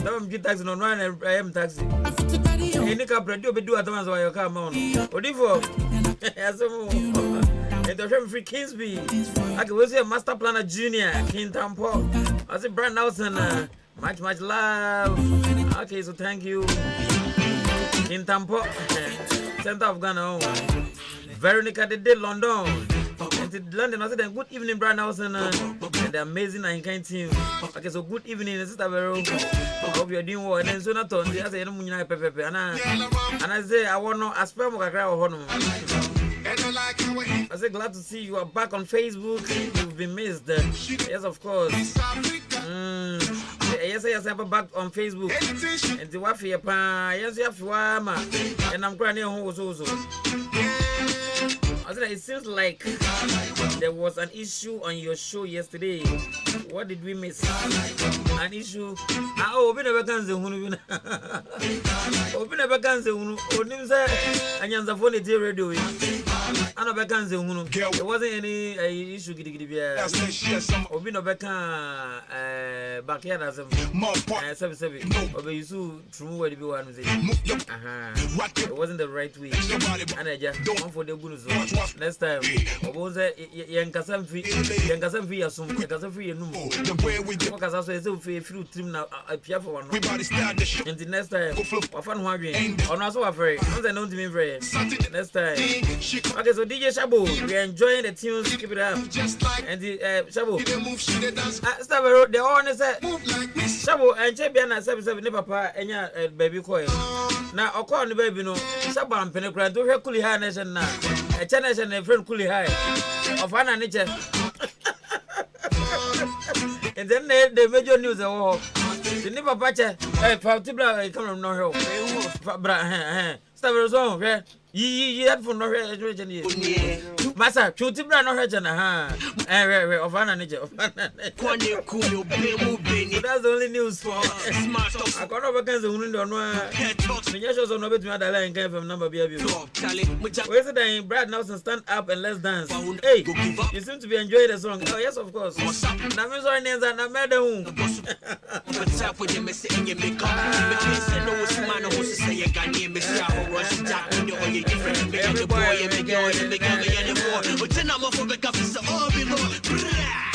Speaker 10: Don't get taxi on one and I am taxi. Any car do at once while you come on. Odifo. And the friend free Kingsby. I can say Master Planner Junior, King Tampo. I say Brad Nelson. Much love. Okay, so thank you. In Tampo, center of Ghana. Veronica de London. And London, I said, good evening, Brian Nelson, and the amazing and kind team. Okay, so good evening, Sister Vero. I hope you're doing well. And then soon after, I say, and I say, I want to ask for I say, glad to see you are back on Facebook. You've been missed. Yes, of course. Yes, I'm back on Facebook. And the wife, yes, you have and I'm crying also. I said, it seems like there was an issue on your show yesterday. What did we miss? An issue. We never can say Hunu. We never can say Hunu. Onimsa Anyanza phone the radio. I never can say Hunu. There wasn't any issue. We never can backyard as a 7. But you saw true where the one say. It wasn't the right way. And I just don't for the good. Next time, was Yankasam free as soon as free and no. Because I say, free trim now, I pay for one. And the next time, I found one game. I'm not so afraid. I'm not to be afraid. Next time, okay, so DJ Shabu, we are enjoying the tunes. Keep it up. And the Shabu, stop the honest Shabu and Champion 77 Papa and your baby coil. Now, I'll call the baby no Shaban Penacran to her coolie harness and now. A channel and a friend coolie high of an nature. And then the major news the never patch a particular come from no help. Stop zone, ye had for no Massa, Chutibra no Hajana, of an nature. That's the only news for I got over against the window. The Yashos on over to my line came from number B. Where's the Brad Nelson stand up and let's dance? Hey, you seem to be enjoying the song. Oh, yes, of course. Now, I'm sorry, names and I made the home.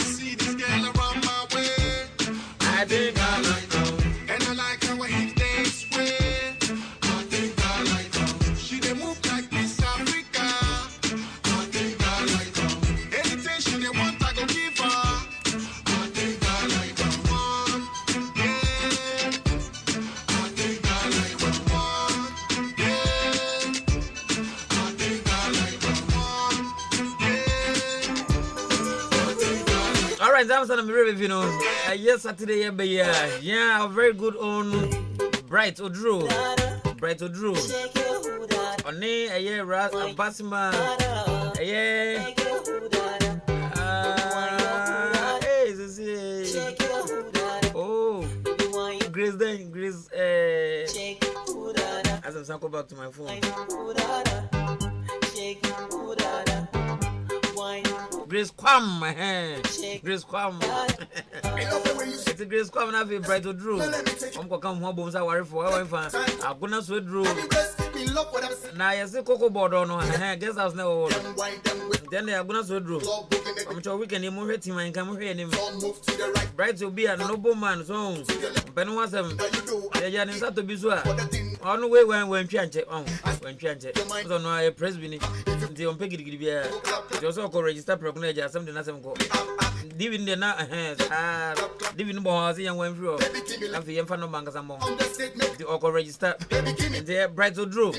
Speaker 9: See this girl around my way. I think I like her, and I like how he dance way. I think I like her. She dey move like Miss Africa. I think I like her. Anything she dey want, I go give her. I think I like her. Yeah. I think I like her. Yeah. I think I like her.
Speaker 10: All right, that's what I'm you know. Yes, Saturday, yeah, very good on Bright Odru. On a year, Basima, oh, Grace, as I go back to my phone. Grace Quam, Grace Quam. It's a Grace Quam, and I feel Bright Drew. I'm going to come home, I worry for our fans. I'm going to sweat Drew. Now, I see Coco Board on her guest house now. Then they are going to sweat Drew. I'm sure we can emulate him and come here. Bright will be a nobleman's home. Ben was them. They are in to be so. On the way when Chanche on when Chanche. So no, I press Vinny. The Peggy Gibia. You also register Procnaja, something as I'm called. Divin the Divin Bohazi and went through. After the Infano Mangas and Mon. The Oko register. The Bright Drew.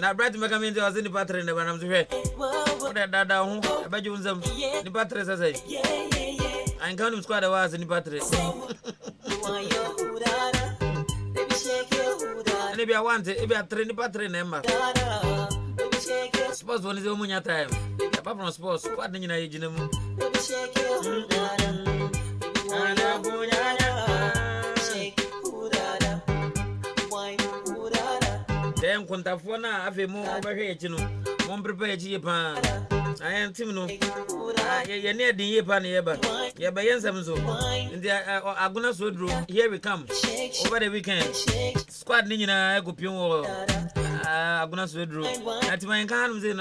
Speaker 10: Now, Bright Macamint was in the pattern when I'm here. What that down? I bet you some the batteries, I say. I can't him squad was in the battery. Maybe I want it. Maybe I train the battery number. Sports one is the money time. Apart from sports, what do you know? You know. Then Contafona, I feel more overhead, you know. One prepare Japan. I am Timno. You're near the Japan here, but yeah, by Yansam so. In the Aguna Sodro, here we come. Over the weekend. Squad Nina, I go Pion. Aguna Sodro. At my can't say,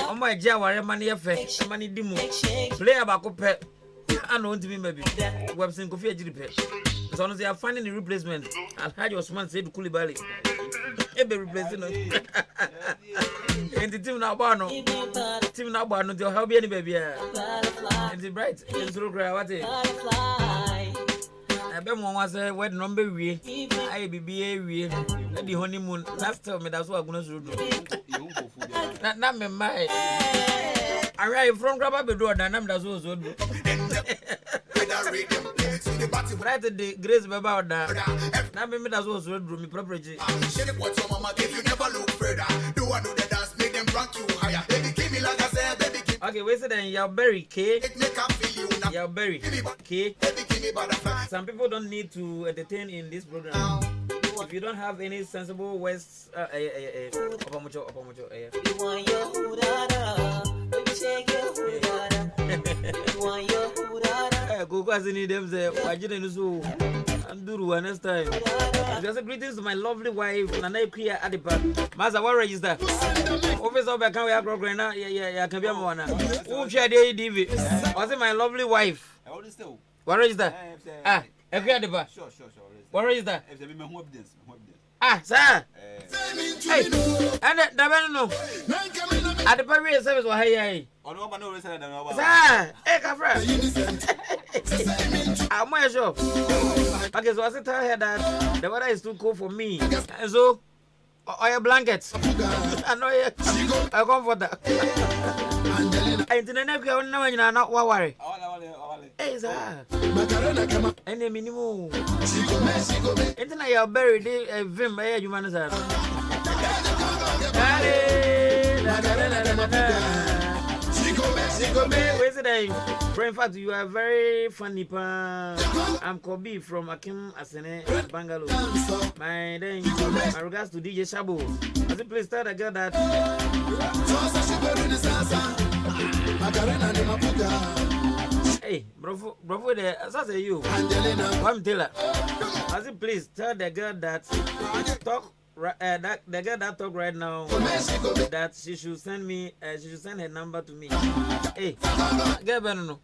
Speaker 10: oh my Jawa, money effect, money demo. Play about pet. I know to me maybe. We have seen Kofi Ajiripe. So they are finding the replacement. Alhaji Osman said Koulibaly. Ebe replacing. And the team now bano. Team now bano to help any baby. And the bright. And so what it. I bet one was a wet number we. I be we. The honeymoon. Last time that's what I'm going to do. Not me my. I arrive from Grabba Bedouin and I'm that's also. Right the grace about that. Now me that's also do me property.
Speaker 2: What your mama give you never look further. Do I know the dance make them rank you higher? Baby give me like I said, baby give
Speaker 10: okay, wait a then you're berry K.
Speaker 2: make up feel you now.
Speaker 10: You're berry K.
Speaker 2: Baby give me butterfly.
Speaker 10: Some people don't need to entertain in this program. If you don't have any sensible words, Opamucho.
Speaker 18: You want your hudada, baby shake your hudada. You want your hudada.
Speaker 10: Go as any them say, I didn't know. Anduru next time. Just greetings to my lovely wife, Nana Kriya Adipa. Master, what register? Officer back can we have program? Yeah, can be a one. Who share the DV? Was it my lovely wife? What register? Kriya Adipa.
Speaker 11: Sure.
Speaker 10: What register?
Speaker 11: Evidence.
Speaker 10: Sir. Hey, and the no. At the Paris service, why hey? Sir, hey, Kafra. I'm more sure. Okay, so I said tell her that the weather is too cold for me. And so, your blankets. I know you. I comforter. I didn't know you're not worry. Hey, sir. And the minimum. Internet, you're buried a vim by a human. Where's the name? In fact, you are very funny. I'm Kobe from Akim Asene, Bangalore. My regards to DJ Shabu. I say, please tell the girl that. Hey, bravo, there. As I say, you. I'm Taylor. I say, please tell the girl that talk. That the girl that talk right now that she should send me she should send her number to me. Hey, girl, no.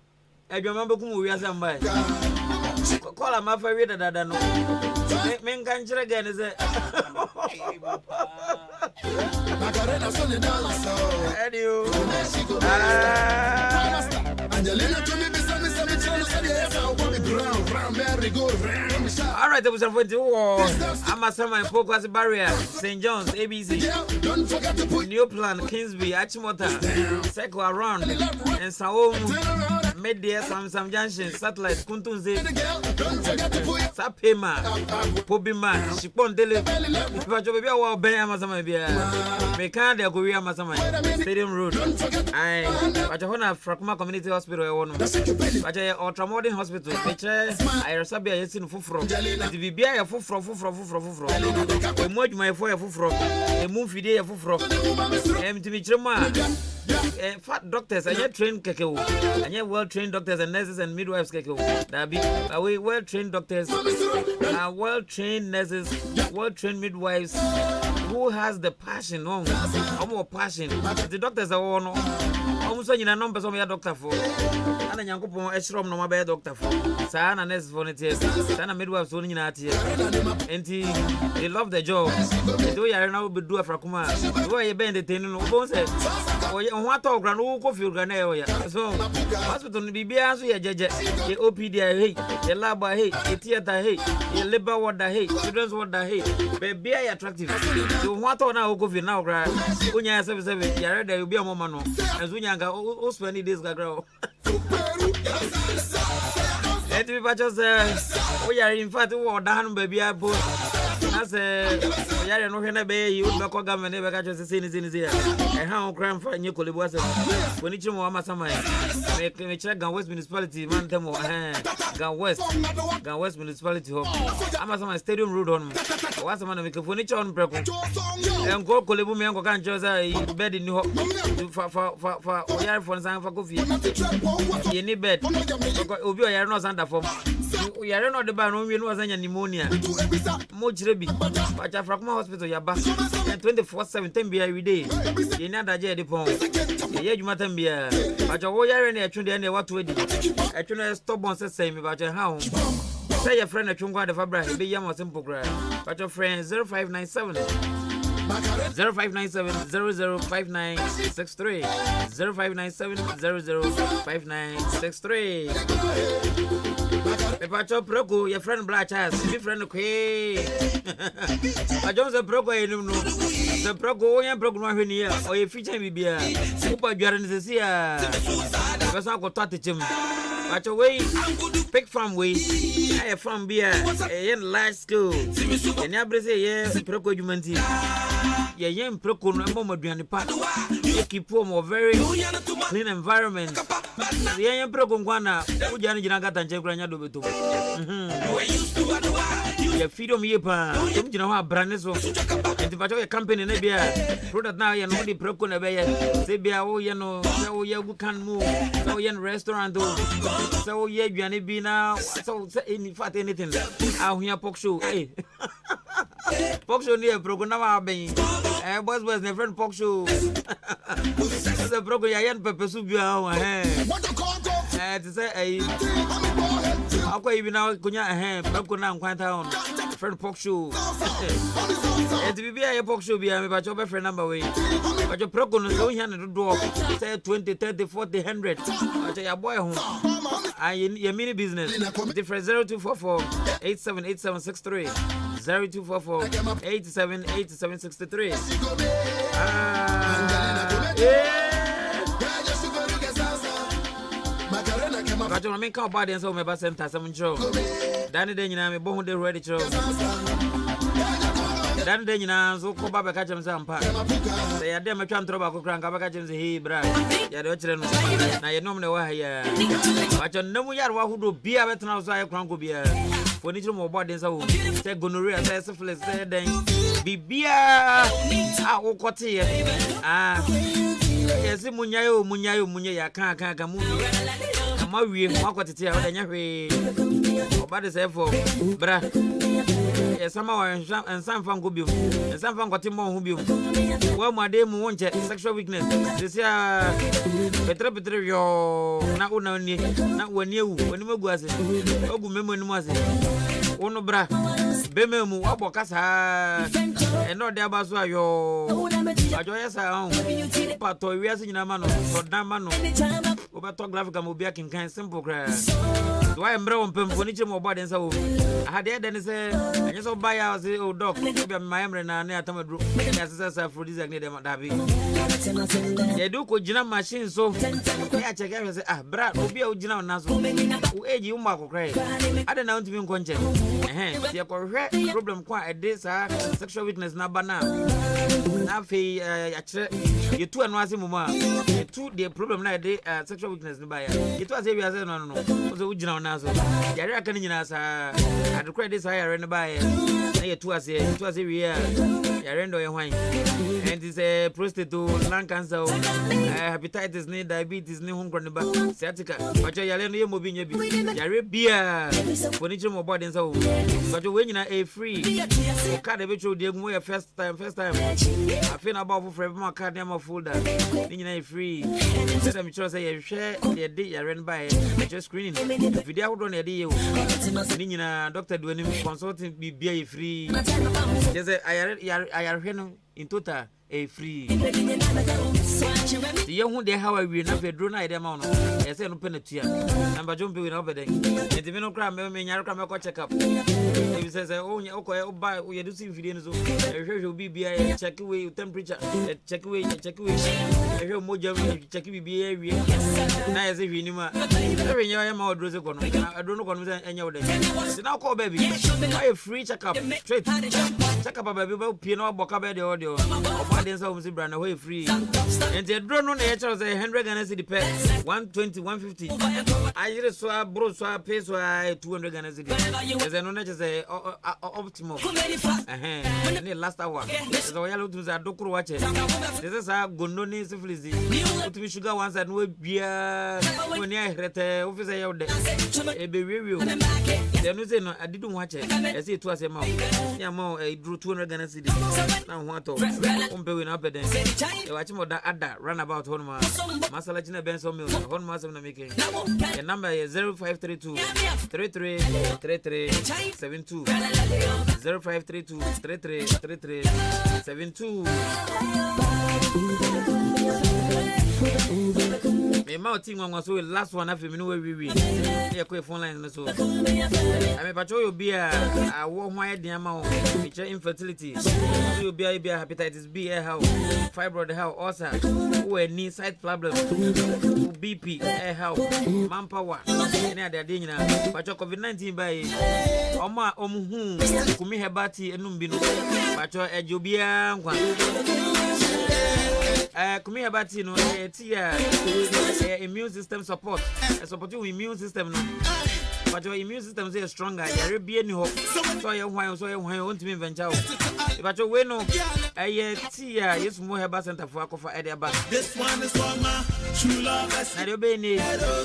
Speaker 10: I remember we are somebody. Call her my favorite that no. Men can't try again is it? All right, there was a photo. I'm a summer focus barrier. St. John's, ABC. New Plan, Kingsby, Achimota, Seko around, and Sao Media, Sam Junction, Satellite, Kuntunze, Sapema, Pobima, Shipon Dele, Pajobi, or Bayamazama, Mekanda, Korea Masama, Stadium Road. I Pajahona Frakuma Community Hospital, Pajah Ultramodern Hospital, I Sabia Yesin Fufro, the Vibia Fufro, a much my foyer Fufro, a movie day Fufro, MTV Chema, fat doctors, and yet trained Keko, and yet well trained doctors and nurses and midwives Keko. That be away well trained doctors, well trained nurses, well trained midwives who has the passion, more passion. The doctors are all almost any numbers of your doctor for. And young couple extra no my doctor for. Sana nurse for it, Sana midwives only in that year. And they love the job. They do ya now be do a Frakuma. Do I bend the ten no bones? Or what talk and who coffee granaya. So, hospital be so ya judge, the OPD, hey, the lab, hey, the theater, hey, the labor water, hey, children's water, hey, baby attractive. So, what on now coffee now, cry. Unya 77, ya there will be a moment. As Unyanga, who spend days girl. Let me patch we are in fact, down baby. I put as a no can obey you, the government never catches the scene in here. And how crime for new colleagues when it's more Masama. Make me check Gan West Municipality, man, Temo, Gan West Municipality Home. Amazon Stadium Road on what's a man make a furniture on Preco. And go Colebu Mango can't choose a bed in New York for coffee. You need bed. Ubi are not under form. We are not the ban on was pneumonia. Mojrebi, but Afrakma Hospital, Yaba, 24/7 every day. You know that the pong. Yeah, you matter be but your warrior and a tune and what to do. I tune stop on the same about your house. Say your friend a chunga the Fabra, be young or simple grab. But your friend 0597 0597 005963 0597 005963. If I chop Proco, your friend Black has different quay. I don't say Proco, I don't know. The Proco, I am Proco here, or a feature me beer. Super Guarantee here. Because I got 30 chim. But away, pick from way. I from beer, a large school. And every say, yes, Proco Jumanti. Yeah, young Proco, no more than the part. You keep home a very clean environment. The young Proco Guana, who Janagata and Jagrana do it. You feed on me, you know how brandness was. And if I told a company in a beer, product now, you know the Proco Nabaya, say, oh, you know, so you can move, so you restaurant, so yeah, you be now, so in fact, anything. I'll hear Pok show, eh? Pok show near Proco now, being a boss was the friend Pok show. The Proco Yan Pepper Subia, eh? To say, how can you now go ahead, Proco now, quite town, friend Pok show. And to be a Pok show, be a but your friend number way. But your Proco no going to do say 20, 30, 40, 100. But your boy home. Your mini business. Different 0244 878763 0244 878763. But you make out body and so my best center some show. Danny Dana, me born the ready show. Dan de nyina so ko baba ka chem sampa se ya de metwa ntroba ko kran ka baba chem se he bra ya de kire no na ye nom ne wa ya ba cho namu yar wa hudo bia betna so ay kran ko bia foni chiro mo body sa wo se gonorrhea se syphilis se den bibia a wo kote ye yes munyayo ya kan mu ma wie mo akotete ya wo nya hwe obade se fo bra sama wa ensam fan go biom ensam fan kwati mo hu biom wa mu ade mu wonche sexual weakness this ya petre yo na una ni na wani ewu wani magu ase ogu memo ni mu ase wono bra beme mu abo kasa eno de abaso ayo ajo yesa on pato wiase nyina ma no so dan ma no obeto graphic mo bia kinkan simple cra do I embre on pemfo ni chemo body nsa wo ahade de say enye so buy ya say o doc bia my embre na na atamadro ya say aphrodisiac ne dem da bi ye do ko gina machine so ya check ya say bra obi a o gina na so o age umma ko cry ade na ntimi nkonche ye ko hwe problem kwa ede sa sexual weakness na bana na fe ya chere ye tu anu ase muma ye tu the problem na ede sexual weakness ni ba ya ye tu ase wi ase no so o gina na so yare aka ni nyina sa adekwa ede sa yare ne ba ya na ye tu ase wi ya yare ndo ye hwan and is prostate lung cancer hepatitis ni diabetes ni hunkro ne ba sciatica wacho yare no ye mobi nya bi yare bia foni chimo mo body nsa wo wacho we nyina a free card be cho de gu ye first time afi na ba for ma card na ma folder ni nyina a free say dem cho say ye hwe ye de yare ne ba ye just screening video ho do na de ye wo ni nyina doctor do ni consulting bi bia ye free just say ayare hwe no in total a free the young de how we na pedro na ide ma no e say no penetua number jump we na obede e ti me no kra me nyare kra me ko check up e bi say o o buy o ye do see video no so e hwe obi bia check we temperature check we e hwe moja check bi bia wie na e say hwe ni ma e we nya ma odro se ko no adro no ko no say enya ode si na ko baby why free check up straight check up baby ba pie no aboka be de ode yo. Oba den so msi brand away free. And the drone on the edge was 100 Ghana cedi per 120 150. I just saw bro so pay so 200 Ghana cedi. As I know that is optimal. And last hour. So ya look to za dokuru wache. This is a gondoni syphilis. Put me sugar once and we beer when I rete officer ya de. E be review. They no say no I didn't watch it. I say it was a mouth. Yeah mo drew 200 Ghana cedi. Now what to umpe we na peden. E watch mo da ada run about one ma. Masala china benso mill. One ma na making. The number is 0532 33 33 72 0532 33 33 72. Me ma team one so last one after me no we here ko phone line so I me pacho you be a wo ho ayedin ma o picture infertility you be hepatitis B how fibroid how ulcer who any side problem BP how manpower any other dey nyina pacho COVID-19 by omo hu kumi hebati enum bi no pacho ejobia nkwa kumi hebati no immune system support support your immune system no but your immune system is stronger you be any hope so you want me venture but you we no yes more herbal center for akofa ede ba this one is for my true love na do be ni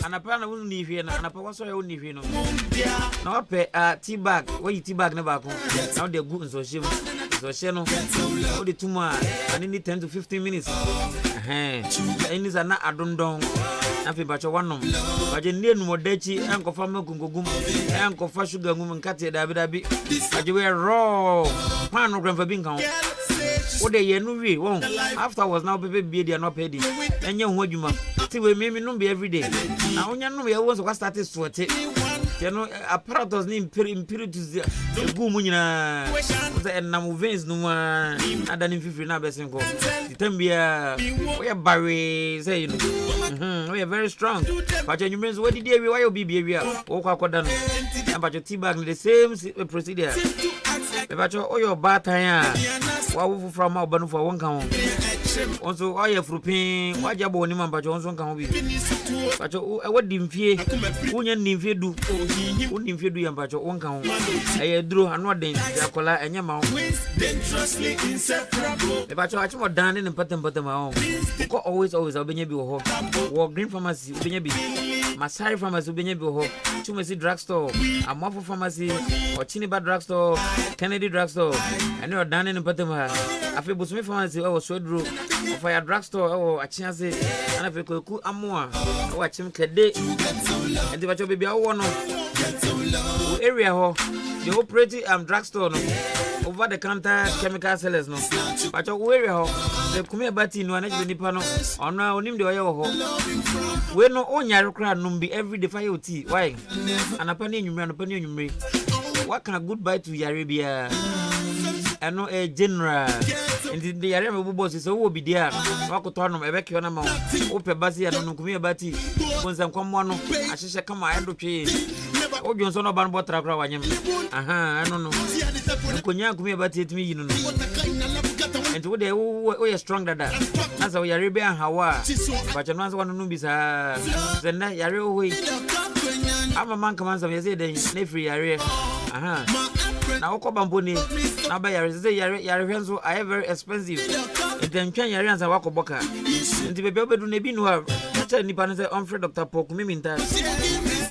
Speaker 10: anapa na wonu ni hwie na anapa waso ya wonu ni hwie no na ope tea bag we tea bag na ba ko now they go so shim so she no o de tuma ani ni 10 to 15 minutes ini sana adondong afi bacho wanom baje nenu modachi enkofa makungugum enkofa sugar ngum nkate dabi baje we raw pan no gram fa bin kan o de ye no wi won after was now pepe be dia no pedi enye ho adwuma ti we me no be every day na onya no ye won so start sweat you know apparatus ni impurities gu mu nyina so enam veins no ada ni fifiri na besin ko ditambia we bare say you know we are very strong but you means what did we why you be area o kwa koda no but your tea bag the same procedure but you o your batan wa wo from ma obanu for won kan also o your frupin wa jabo ni man but you onso kan bi but you what dimfie unya nimfie du unimfie du yamba cho won kan e duro anu den yakola enye ma dangerously inseparable but you achimo dan ne patem ma ko always obenya bi wo ho green pharmacy obenya bi Masai pharmacy obenya bi wo ho Chumesi drugstore Amafo pharmacy Ochiniba drugstore Kennedy drugstore ene odan ne patem ha afi Busumi pharmacy o Swedro Fire drugstore o achiase ana fe ko amoa o achim kede enti bacho bibia wo no area ho the operating drugstore no over the counter chemical sellers no bacho area ho the kumi abati no anaje nipa no ona onim de oye wo ho we no onyare kra no be every day fire tea why anapa ne enwumre anapa ne enwumre what can a goodbye to Arabia eno a general and the area of boss is wo bi dia wakoto no ebe ke ona ma wo pe basi ya no kumi abati konza kwamwa no ahihye kama ayedo twe ojo nso no ban botra kra wanyem eno no nkonya kumi abati etimi yi no and wo de wo ye strong dada na so yare be hawa but no anso no bi sa zenda yare wo wi ama man kama nso ye say den na free yare na woko bamboni na ba yare say yare hwenzo are very expensive then twan yare ansa wako boka nti bebe obedu na bi no ha acha nipa no say on free Dr. Poku miminta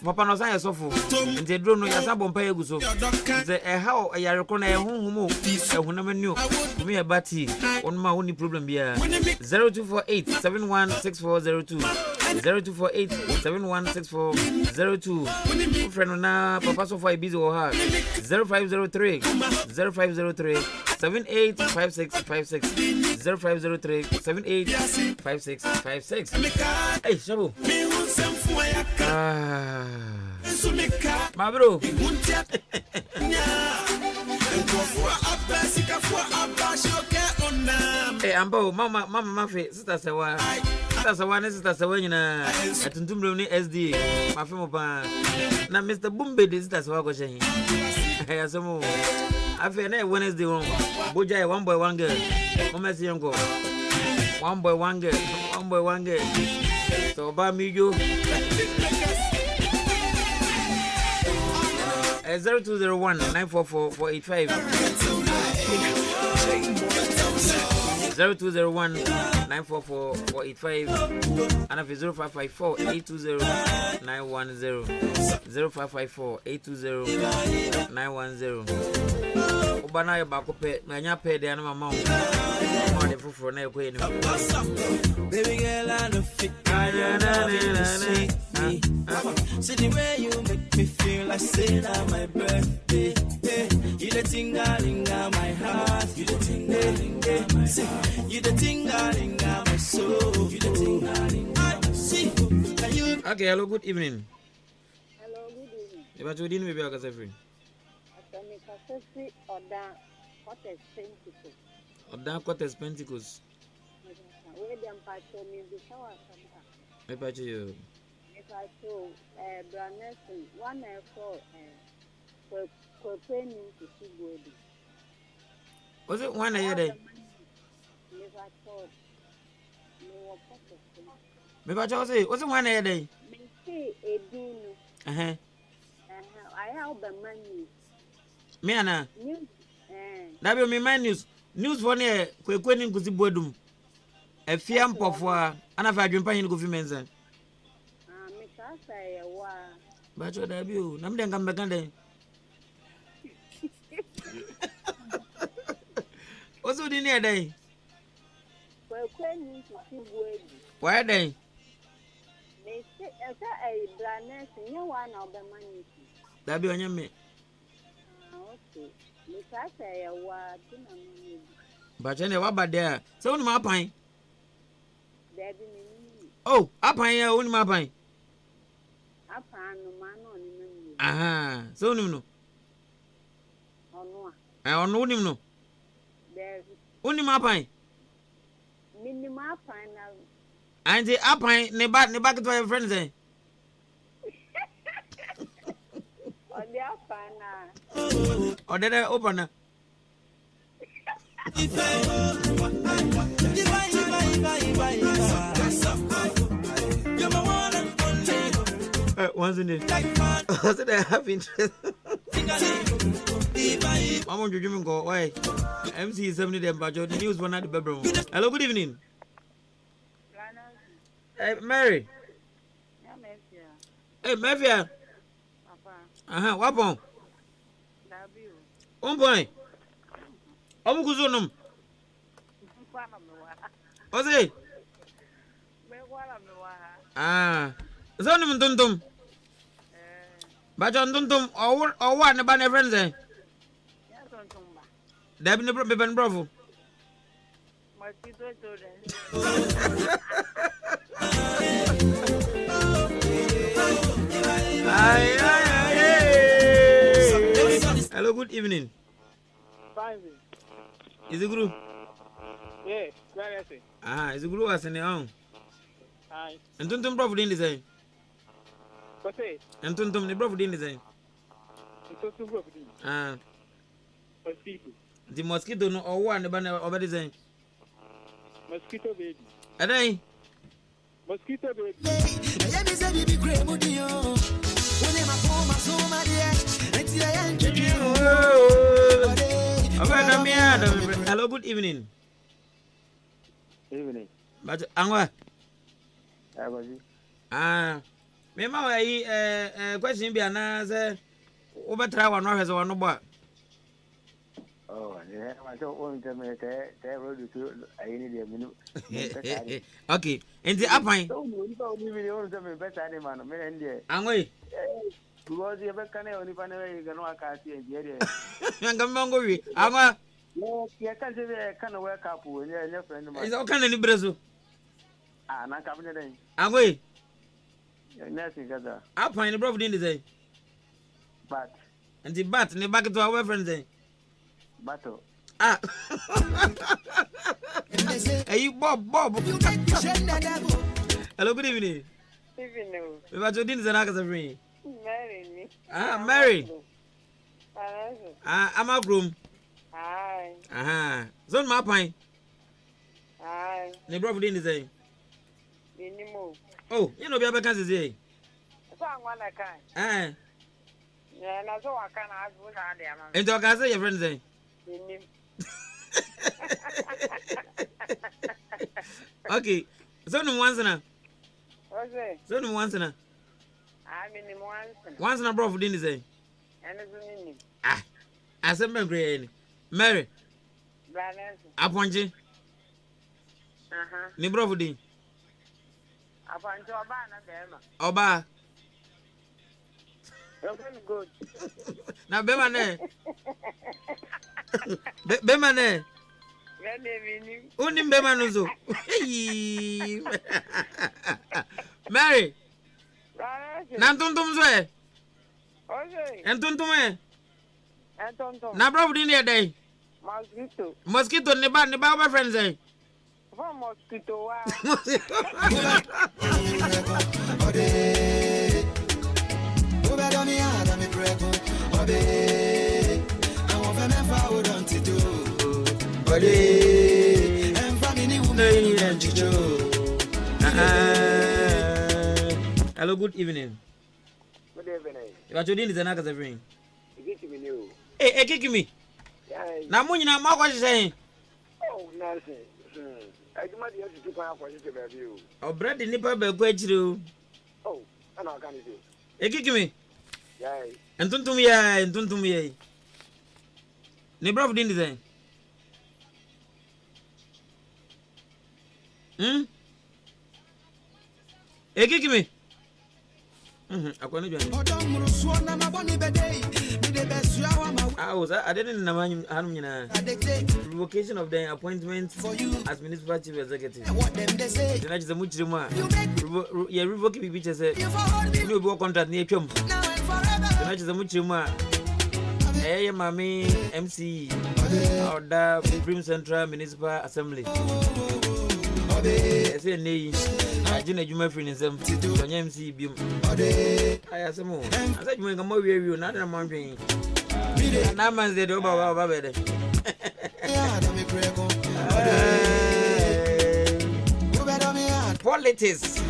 Speaker 10: papa no san yesofo nti dro no yasa bompa yeguso say how yare ko na ehunhumo ehunamanu kumi abati on ma woni problem bia 0248 716402 0248 716402 friend na papa so for busy or her 0503 785656 0503 785656 hey shabu ma bro ambo mama mafe sister Sawa ne sister Sawa nyina atuntum rom ni SD mafe mo pa na Mr. Bumbe de sister Sawa ko shehin ya somo afi na Wednesday won boja one boy one girl mama si yanko one boy one girl so ba mi jo 0201 944 485 0201 944 485 and if 0554 820 910 0554 820 910 Obana ya bako pe na nya pe de na mama o de foforo na ekwe ni baby girl I don't fit see the way you make me feel like saying on my birthday you the tingling on my heart you the tingling you the tingling on my soul you the tingling see okay hello good evening
Speaker 19: hello good evening
Speaker 10: eba to din maybe akasa free
Speaker 19: atani kasasi oda
Speaker 10: Quartes Pentecost
Speaker 19: we dem pacho mi bi sawa samba
Speaker 10: me pacho yo
Speaker 19: me pacho Branson one for ko penny to see body
Speaker 10: was it one year day
Speaker 19: me pacho no pacho
Speaker 10: me pacho say was it one year day
Speaker 19: me see edunu I have the money
Speaker 10: me ana
Speaker 19: news
Speaker 10: na be me my news for ne kwekweni nkuzi bodum afia mpofo a ana fa adwempa hin ko fi menza
Speaker 19: me ka say wa
Speaker 10: ba cho da bi o na mde ngam bekande ozo di ne dai
Speaker 19: kwekweni nkuzi bodu
Speaker 10: wa dai
Speaker 19: me se esa ai blanes nya wa na obemani
Speaker 10: da bi onye me
Speaker 19: okay me ka say wa tina me
Speaker 10: ba chene wa ba there se woni ma pan
Speaker 19: Debbie me
Speaker 10: oh apan ya woni ma pan
Speaker 19: apan no ma no ni me
Speaker 10: aha se woni no
Speaker 19: ono
Speaker 10: ono woni no
Speaker 19: Debbie
Speaker 10: woni ma pan
Speaker 19: minima pan na
Speaker 10: anti apan ne ba to your friends eh
Speaker 19: odi apan na
Speaker 10: odede open na once in it was it have interest mama juju go why MC 70 them but the news one at the bedroom hello good evening hey Mary hey Mafia aha wapon boy omukuzunum Ose zonum tuntum ba jon tuntum o wa ne ba ne friends eh dab ne bro be ben bravo hello good evening
Speaker 17: fine
Speaker 10: is it group
Speaker 17: yeah where is it
Speaker 10: is it group asene on
Speaker 17: hi
Speaker 10: entuntum bravo din design
Speaker 17: what say
Speaker 10: entuntum ne bravo din design
Speaker 17: entuntum bravo din mosquito
Speaker 10: the mosquito no o wa ne ba ne o design
Speaker 17: mosquito baby
Speaker 10: adai
Speaker 17: mosquito baby
Speaker 9: yeah me say be great mudio one ma koma so ma dia enti ya njeju
Speaker 10: hello good evening
Speaker 13: evening
Speaker 10: but angwa
Speaker 13: abaji
Speaker 10: me ma wa yi question bi ana say wo betra wa no hwese wa no bo
Speaker 13: oh yeah ma so on te me te road to ayini de minu
Speaker 10: okay enti apan
Speaker 13: so ni mi on te me beta ni man me ndie
Speaker 10: angwa
Speaker 13: because you be kan e oni pa ne ga no aka ti e je
Speaker 10: ngam mango wi angwa
Speaker 13: ya kan se kan wake up we ne friend man
Speaker 10: is o kan ni brezo
Speaker 13: na ka bne den
Speaker 10: angwa
Speaker 13: na si gaza
Speaker 10: apan ni bro din dey
Speaker 13: but
Speaker 10: enti bat ni back to our friends dey
Speaker 13: bato
Speaker 10: Ah. Hey, you Bob. Hello, good evening.
Speaker 15: Evening.
Speaker 10: We were to dinner and Mary.
Speaker 15: Mary.
Speaker 10: Mary. I'm a groom.
Speaker 15: Aye.
Speaker 10: Zone my pine.
Speaker 15: Aye.
Speaker 10: The brother didn't say.
Speaker 15: Minimum.
Speaker 10: Oh, you know, be able to say.
Speaker 15: So I'm one I can.
Speaker 10: Yeah,
Speaker 15: and so I can have one idea.
Speaker 10: And talk, I say your friend say. Okay, so no once na.
Speaker 15: Okay.
Speaker 10: So no once na.
Speaker 15: I'm in once.
Speaker 10: Once na bro for dinner say.
Speaker 15: And it's in.
Speaker 10: I said Mary. Mary.
Speaker 15: Balance.
Speaker 10: Aponje. Ni bro for dinner.
Speaker 15: Aponje oba na dem.
Speaker 10: Oba.
Speaker 15: Good.
Speaker 10: Na bema ne. Bema ne. Unim bema no so. Mary. Nantuntum so e.
Speaker 15: Okay.
Speaker 10: Entuntum e.
Speaker 15: Entuntum.
Speaker 10: Na bro din e dey.
Speaker 15: Mosquito.
Speaker 10: Mosquito ne ba ba friends e.
Speaker 15: For mosquito wa.
Speaker 10: Hello, good evening.
Speaker 11: Good evening.
Speaker 10: You are doing this and I can say,
Speaker 11: Hey,
Speaker 10: kick me. Now, when you know what you're saying.
Speaker 11: Oh, nonsense. I do not have to come for you.
Speaker 10: Oh, bread in the paper, go through.
Speaker 11: Oh, I know, can you do?
Speaker 10: Hey, kick me.
Speaker 11: Yeah.
Speaker 10: And don't me. Nebra of Dindy. Hey, kick me. I didn't know revocation of the appointment as municipal chief executive. The next the Muchima. Yeah, revoking pictures. You will contract near Chum. The next the Muchima. Hey, Mammy, MC, or the Supreme Central Municipal Assembly. I say, nay, I didn't do my friend in some MC Beam. I asked him, I said, you make a more review, not a mountain. And I'm as the door of our bed. Politics.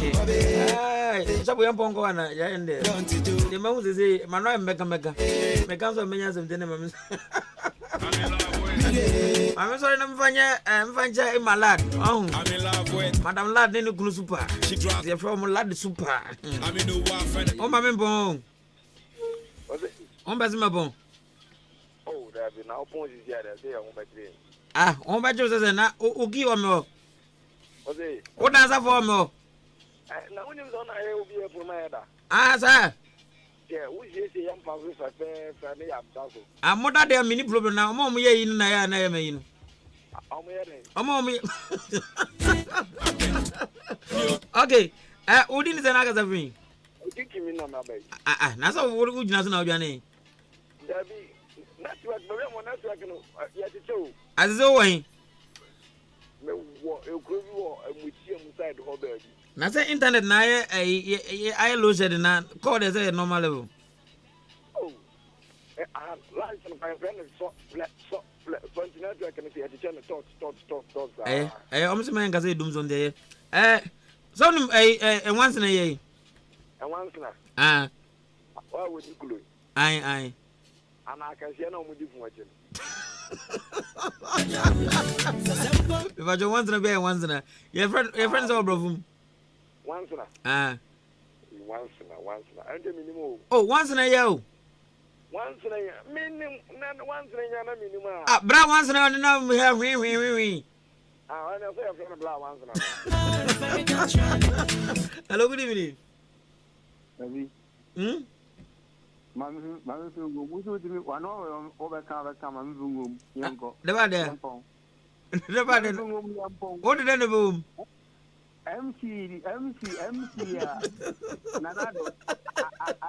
Speaker 10: So we are Pongoana, and the mouse is a man, Mecca, of many of them. I'm sorry, I'm fine, my lad. Oh, I'm in love with Madame Lad, then you super. She dropped the from Lad super. I'm in the one. Oh, my member. On Basima Bon.
Speaker 11: Oh, there have been now points here that they are on my train.
Speaker 10: Ah, on by Joseph and Uki or more. What does that for more?
Speaker 11: Now, when you don't, I will be a provider.
Speaker 10: Ah, sir.
Speaker 11: Yeah, we say young people for family.
Speaker 10: I'm more than a mini problem now. Mom, yeah, in I mean. Okay. Udin is another of me. That's all. What would you know, Johnny? As always. Now say internet na I lose it na call it a normal level.
Speaker 11: Oh, life and my friend is so continental. I can see at the channel talk.
Speaker 10: Almost man can say dooms on there. So once in a year.
Speaker 11: And once now.
Speaker 10: Ah,
Speaker 11: why would you glue?
Speaker 10: Aye.
Speaker 11: And I can see no more different.
Speaker 10: If I don't want to be once in a your friends are brother.
Speaker 11: Once in a once in a and the minimum.
Speaker 10: Oh, once in a year.
Speaker 11: Once in a year, minimum, not once in a year, minimum.
Speaker 10: Ah, bra once in a year, now we have we.
Speaker 11: I know say from the black once in a
Speaker 10: Hello, good evening.
Speaker 13: Mammy, we do one overcome Yanko.
Speaker 10: Never there. What did the boom?
Speaker 13: MC, Nanado. I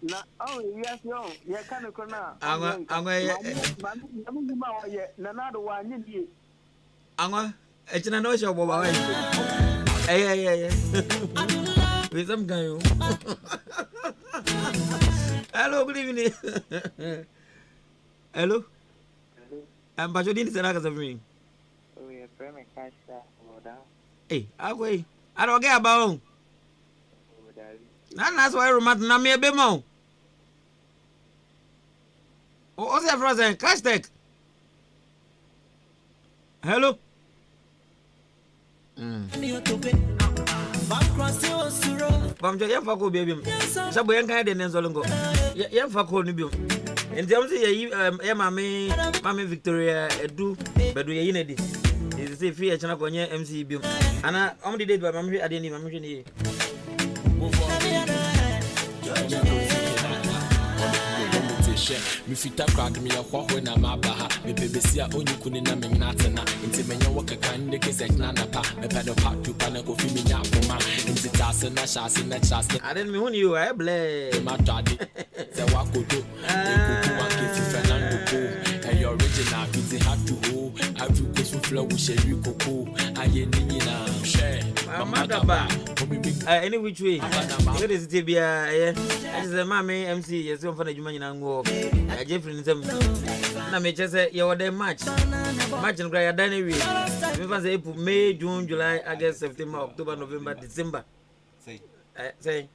Speaker 13: Na oh yes yo ye kan ko na
Speaker 10: Anwa
Speaker 13: ye na na do wa nye die
Speaker 10: Anwa echina no show boba wa eh we some guy hello good evening hello I'm Bajodin Senaka Saving.
Speaker 20: Oh, yeah, Premi Kasha, Moda.
Speaker 10: Hey, I don't get about. That's why I remember Nami a bemo. What's that frozen? Cash tech. Hello? From your Fako baby. Sabu and Kaden and Zolongo. Yam Fako Nibu. And tell me, Mammy Victoria, do, but we are in it. Is a free channel on your MC Bill. And I only did by Mammy, I didn't even mention it.
Speaker 21: Me fit a crack me a wahwe na mabaha me BBC a onyu kuni na me natena inti menya waka kan de kese na pa me pedo part to pana go fi me nya koma inti tase na shase na chase
Speaker 10: I didn't mean you I blame
Speaker 21: my daddy se wakodo e kuku wa ke fi Fernando ko e original fit have to ho I do go so flow we share you koko aye ni na share
Speaker 10: Magaba any which way it is to be a mommy MC yes on for the Juma Nango Jeffrey na me just say you were match and cry a Danny we say May, June, July, August, September, October, November, December say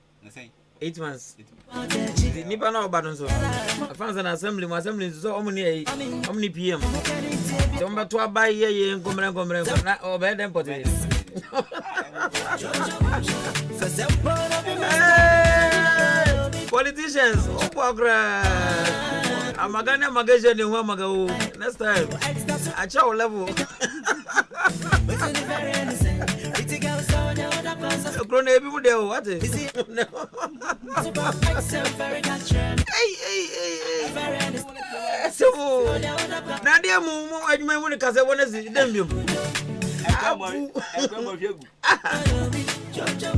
Speaker 10: 8 months Nipa na obadon so fans an assembly so how many PM don't ba to buy ye komre na obey them pot politicians amagana magaje ni wa magawo next time a chow level Grown up people there what so Nadia mumu ajuma mu ka se wona si dem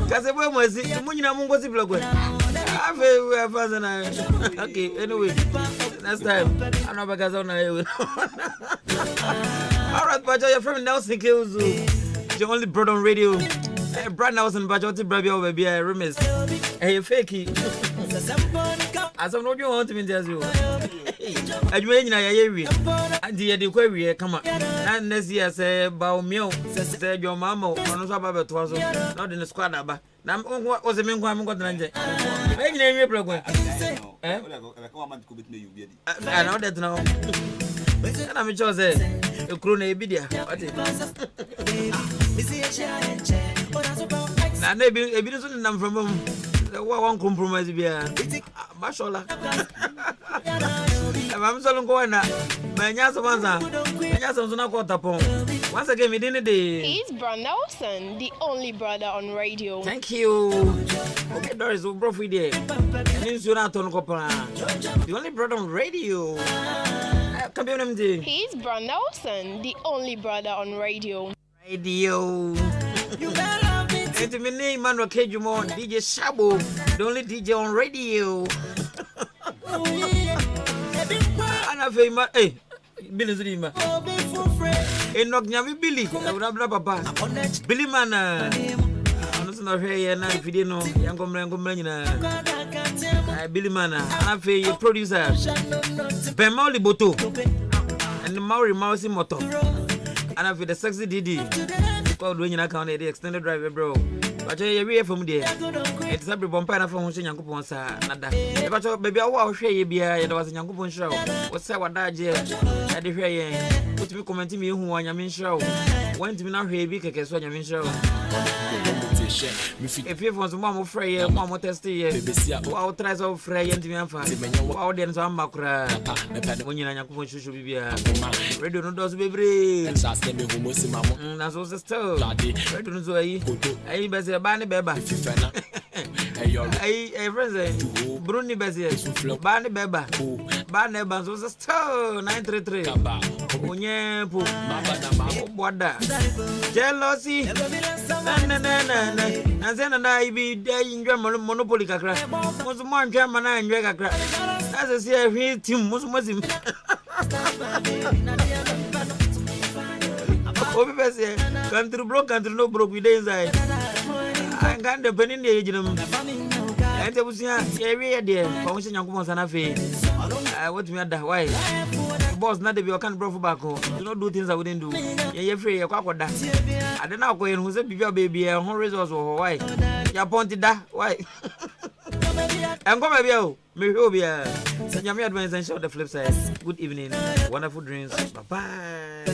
Speaker 10: Kasebo mwezi munyina mungu si blogwe ave fazana okay anyway next time another gazona you all right but you're from Nelson Kills the only broad on radio Brad Nelson but what brabia baby remis hey fakey as I'm not you want to me tell you adwuma nyina ya yewi andi ye de kwa wie kama na nesi ya se ba omio se dwo mama ono so ba beto so na de squad aba na o se me nkwa me nkwa nje me nyina ewie program na no that now na me chose e kro na ebidia ati na ebi so na from one compromise bia mashallah I'm so going na manya so na quarter pon once again me didn't dey
Speaker 7: He's Bron Nelson, the only brother on radio.
Speaker 10: Thank you. Okay, Doris, we bro free there. Means you not turn kopana. The only brother on radio. Come be on him.
Speaker 7: He's Bron Nelson, the only brother on radio.
Speaker 10: Radio. It's me name Manuel Kejumon, DJ Shabo, the only DJ on radio. Ana fema Billy Zrima. Enoch Nyami Billy, Abra Papa. Billy Mana. Ano na hwe na video no yankomre na Billy Mana. Ana fe producer. Ben Mauli Boto. And Mauri Mausi Moto. Ana fe the sexy Didi. Called when you account the extended driver bro. But you hear from there. It's a bompa na from Yankupon sa nada. But baby I was share bia there was Yankupon show. What's that what that je? I dey hear put me comment me who wan yamin show. Went me na hwe bi keke so yamin show. If you want mama frey mama test here. Wow try so frey enti me afa. Wow den so amakura. When you Yankupon show bibia. Radio no does bebre. Na so sister. Radio no so ayi. Ayi be se ba ne beba.
Speaker 21: Hey, yo.
Speaker 10: Hey, friends, Bruni Bessie, Barney Beba, Barney Banzo, still 933. Unye Poo, Wada, jealousy, and then I be there in German Monopoly Cacra. Was more German and Jacra. As I say, he team was Muslim. Obi Bessie, country broke, country no broke with inside. I can't depend in the age of them. And there was a dear, function young woman's an affair. I want me at that way. Boss, not if you can't bro back home. Do not do things I wouldn't do. You're free, you're quite that. I don't know when who's a baby, a home resource or why. You're pointed that. Why? I'm going to be out. Maybe you'll be a Yami advance and show the flip side. Good evening. Wonderful dreams. Bye bye.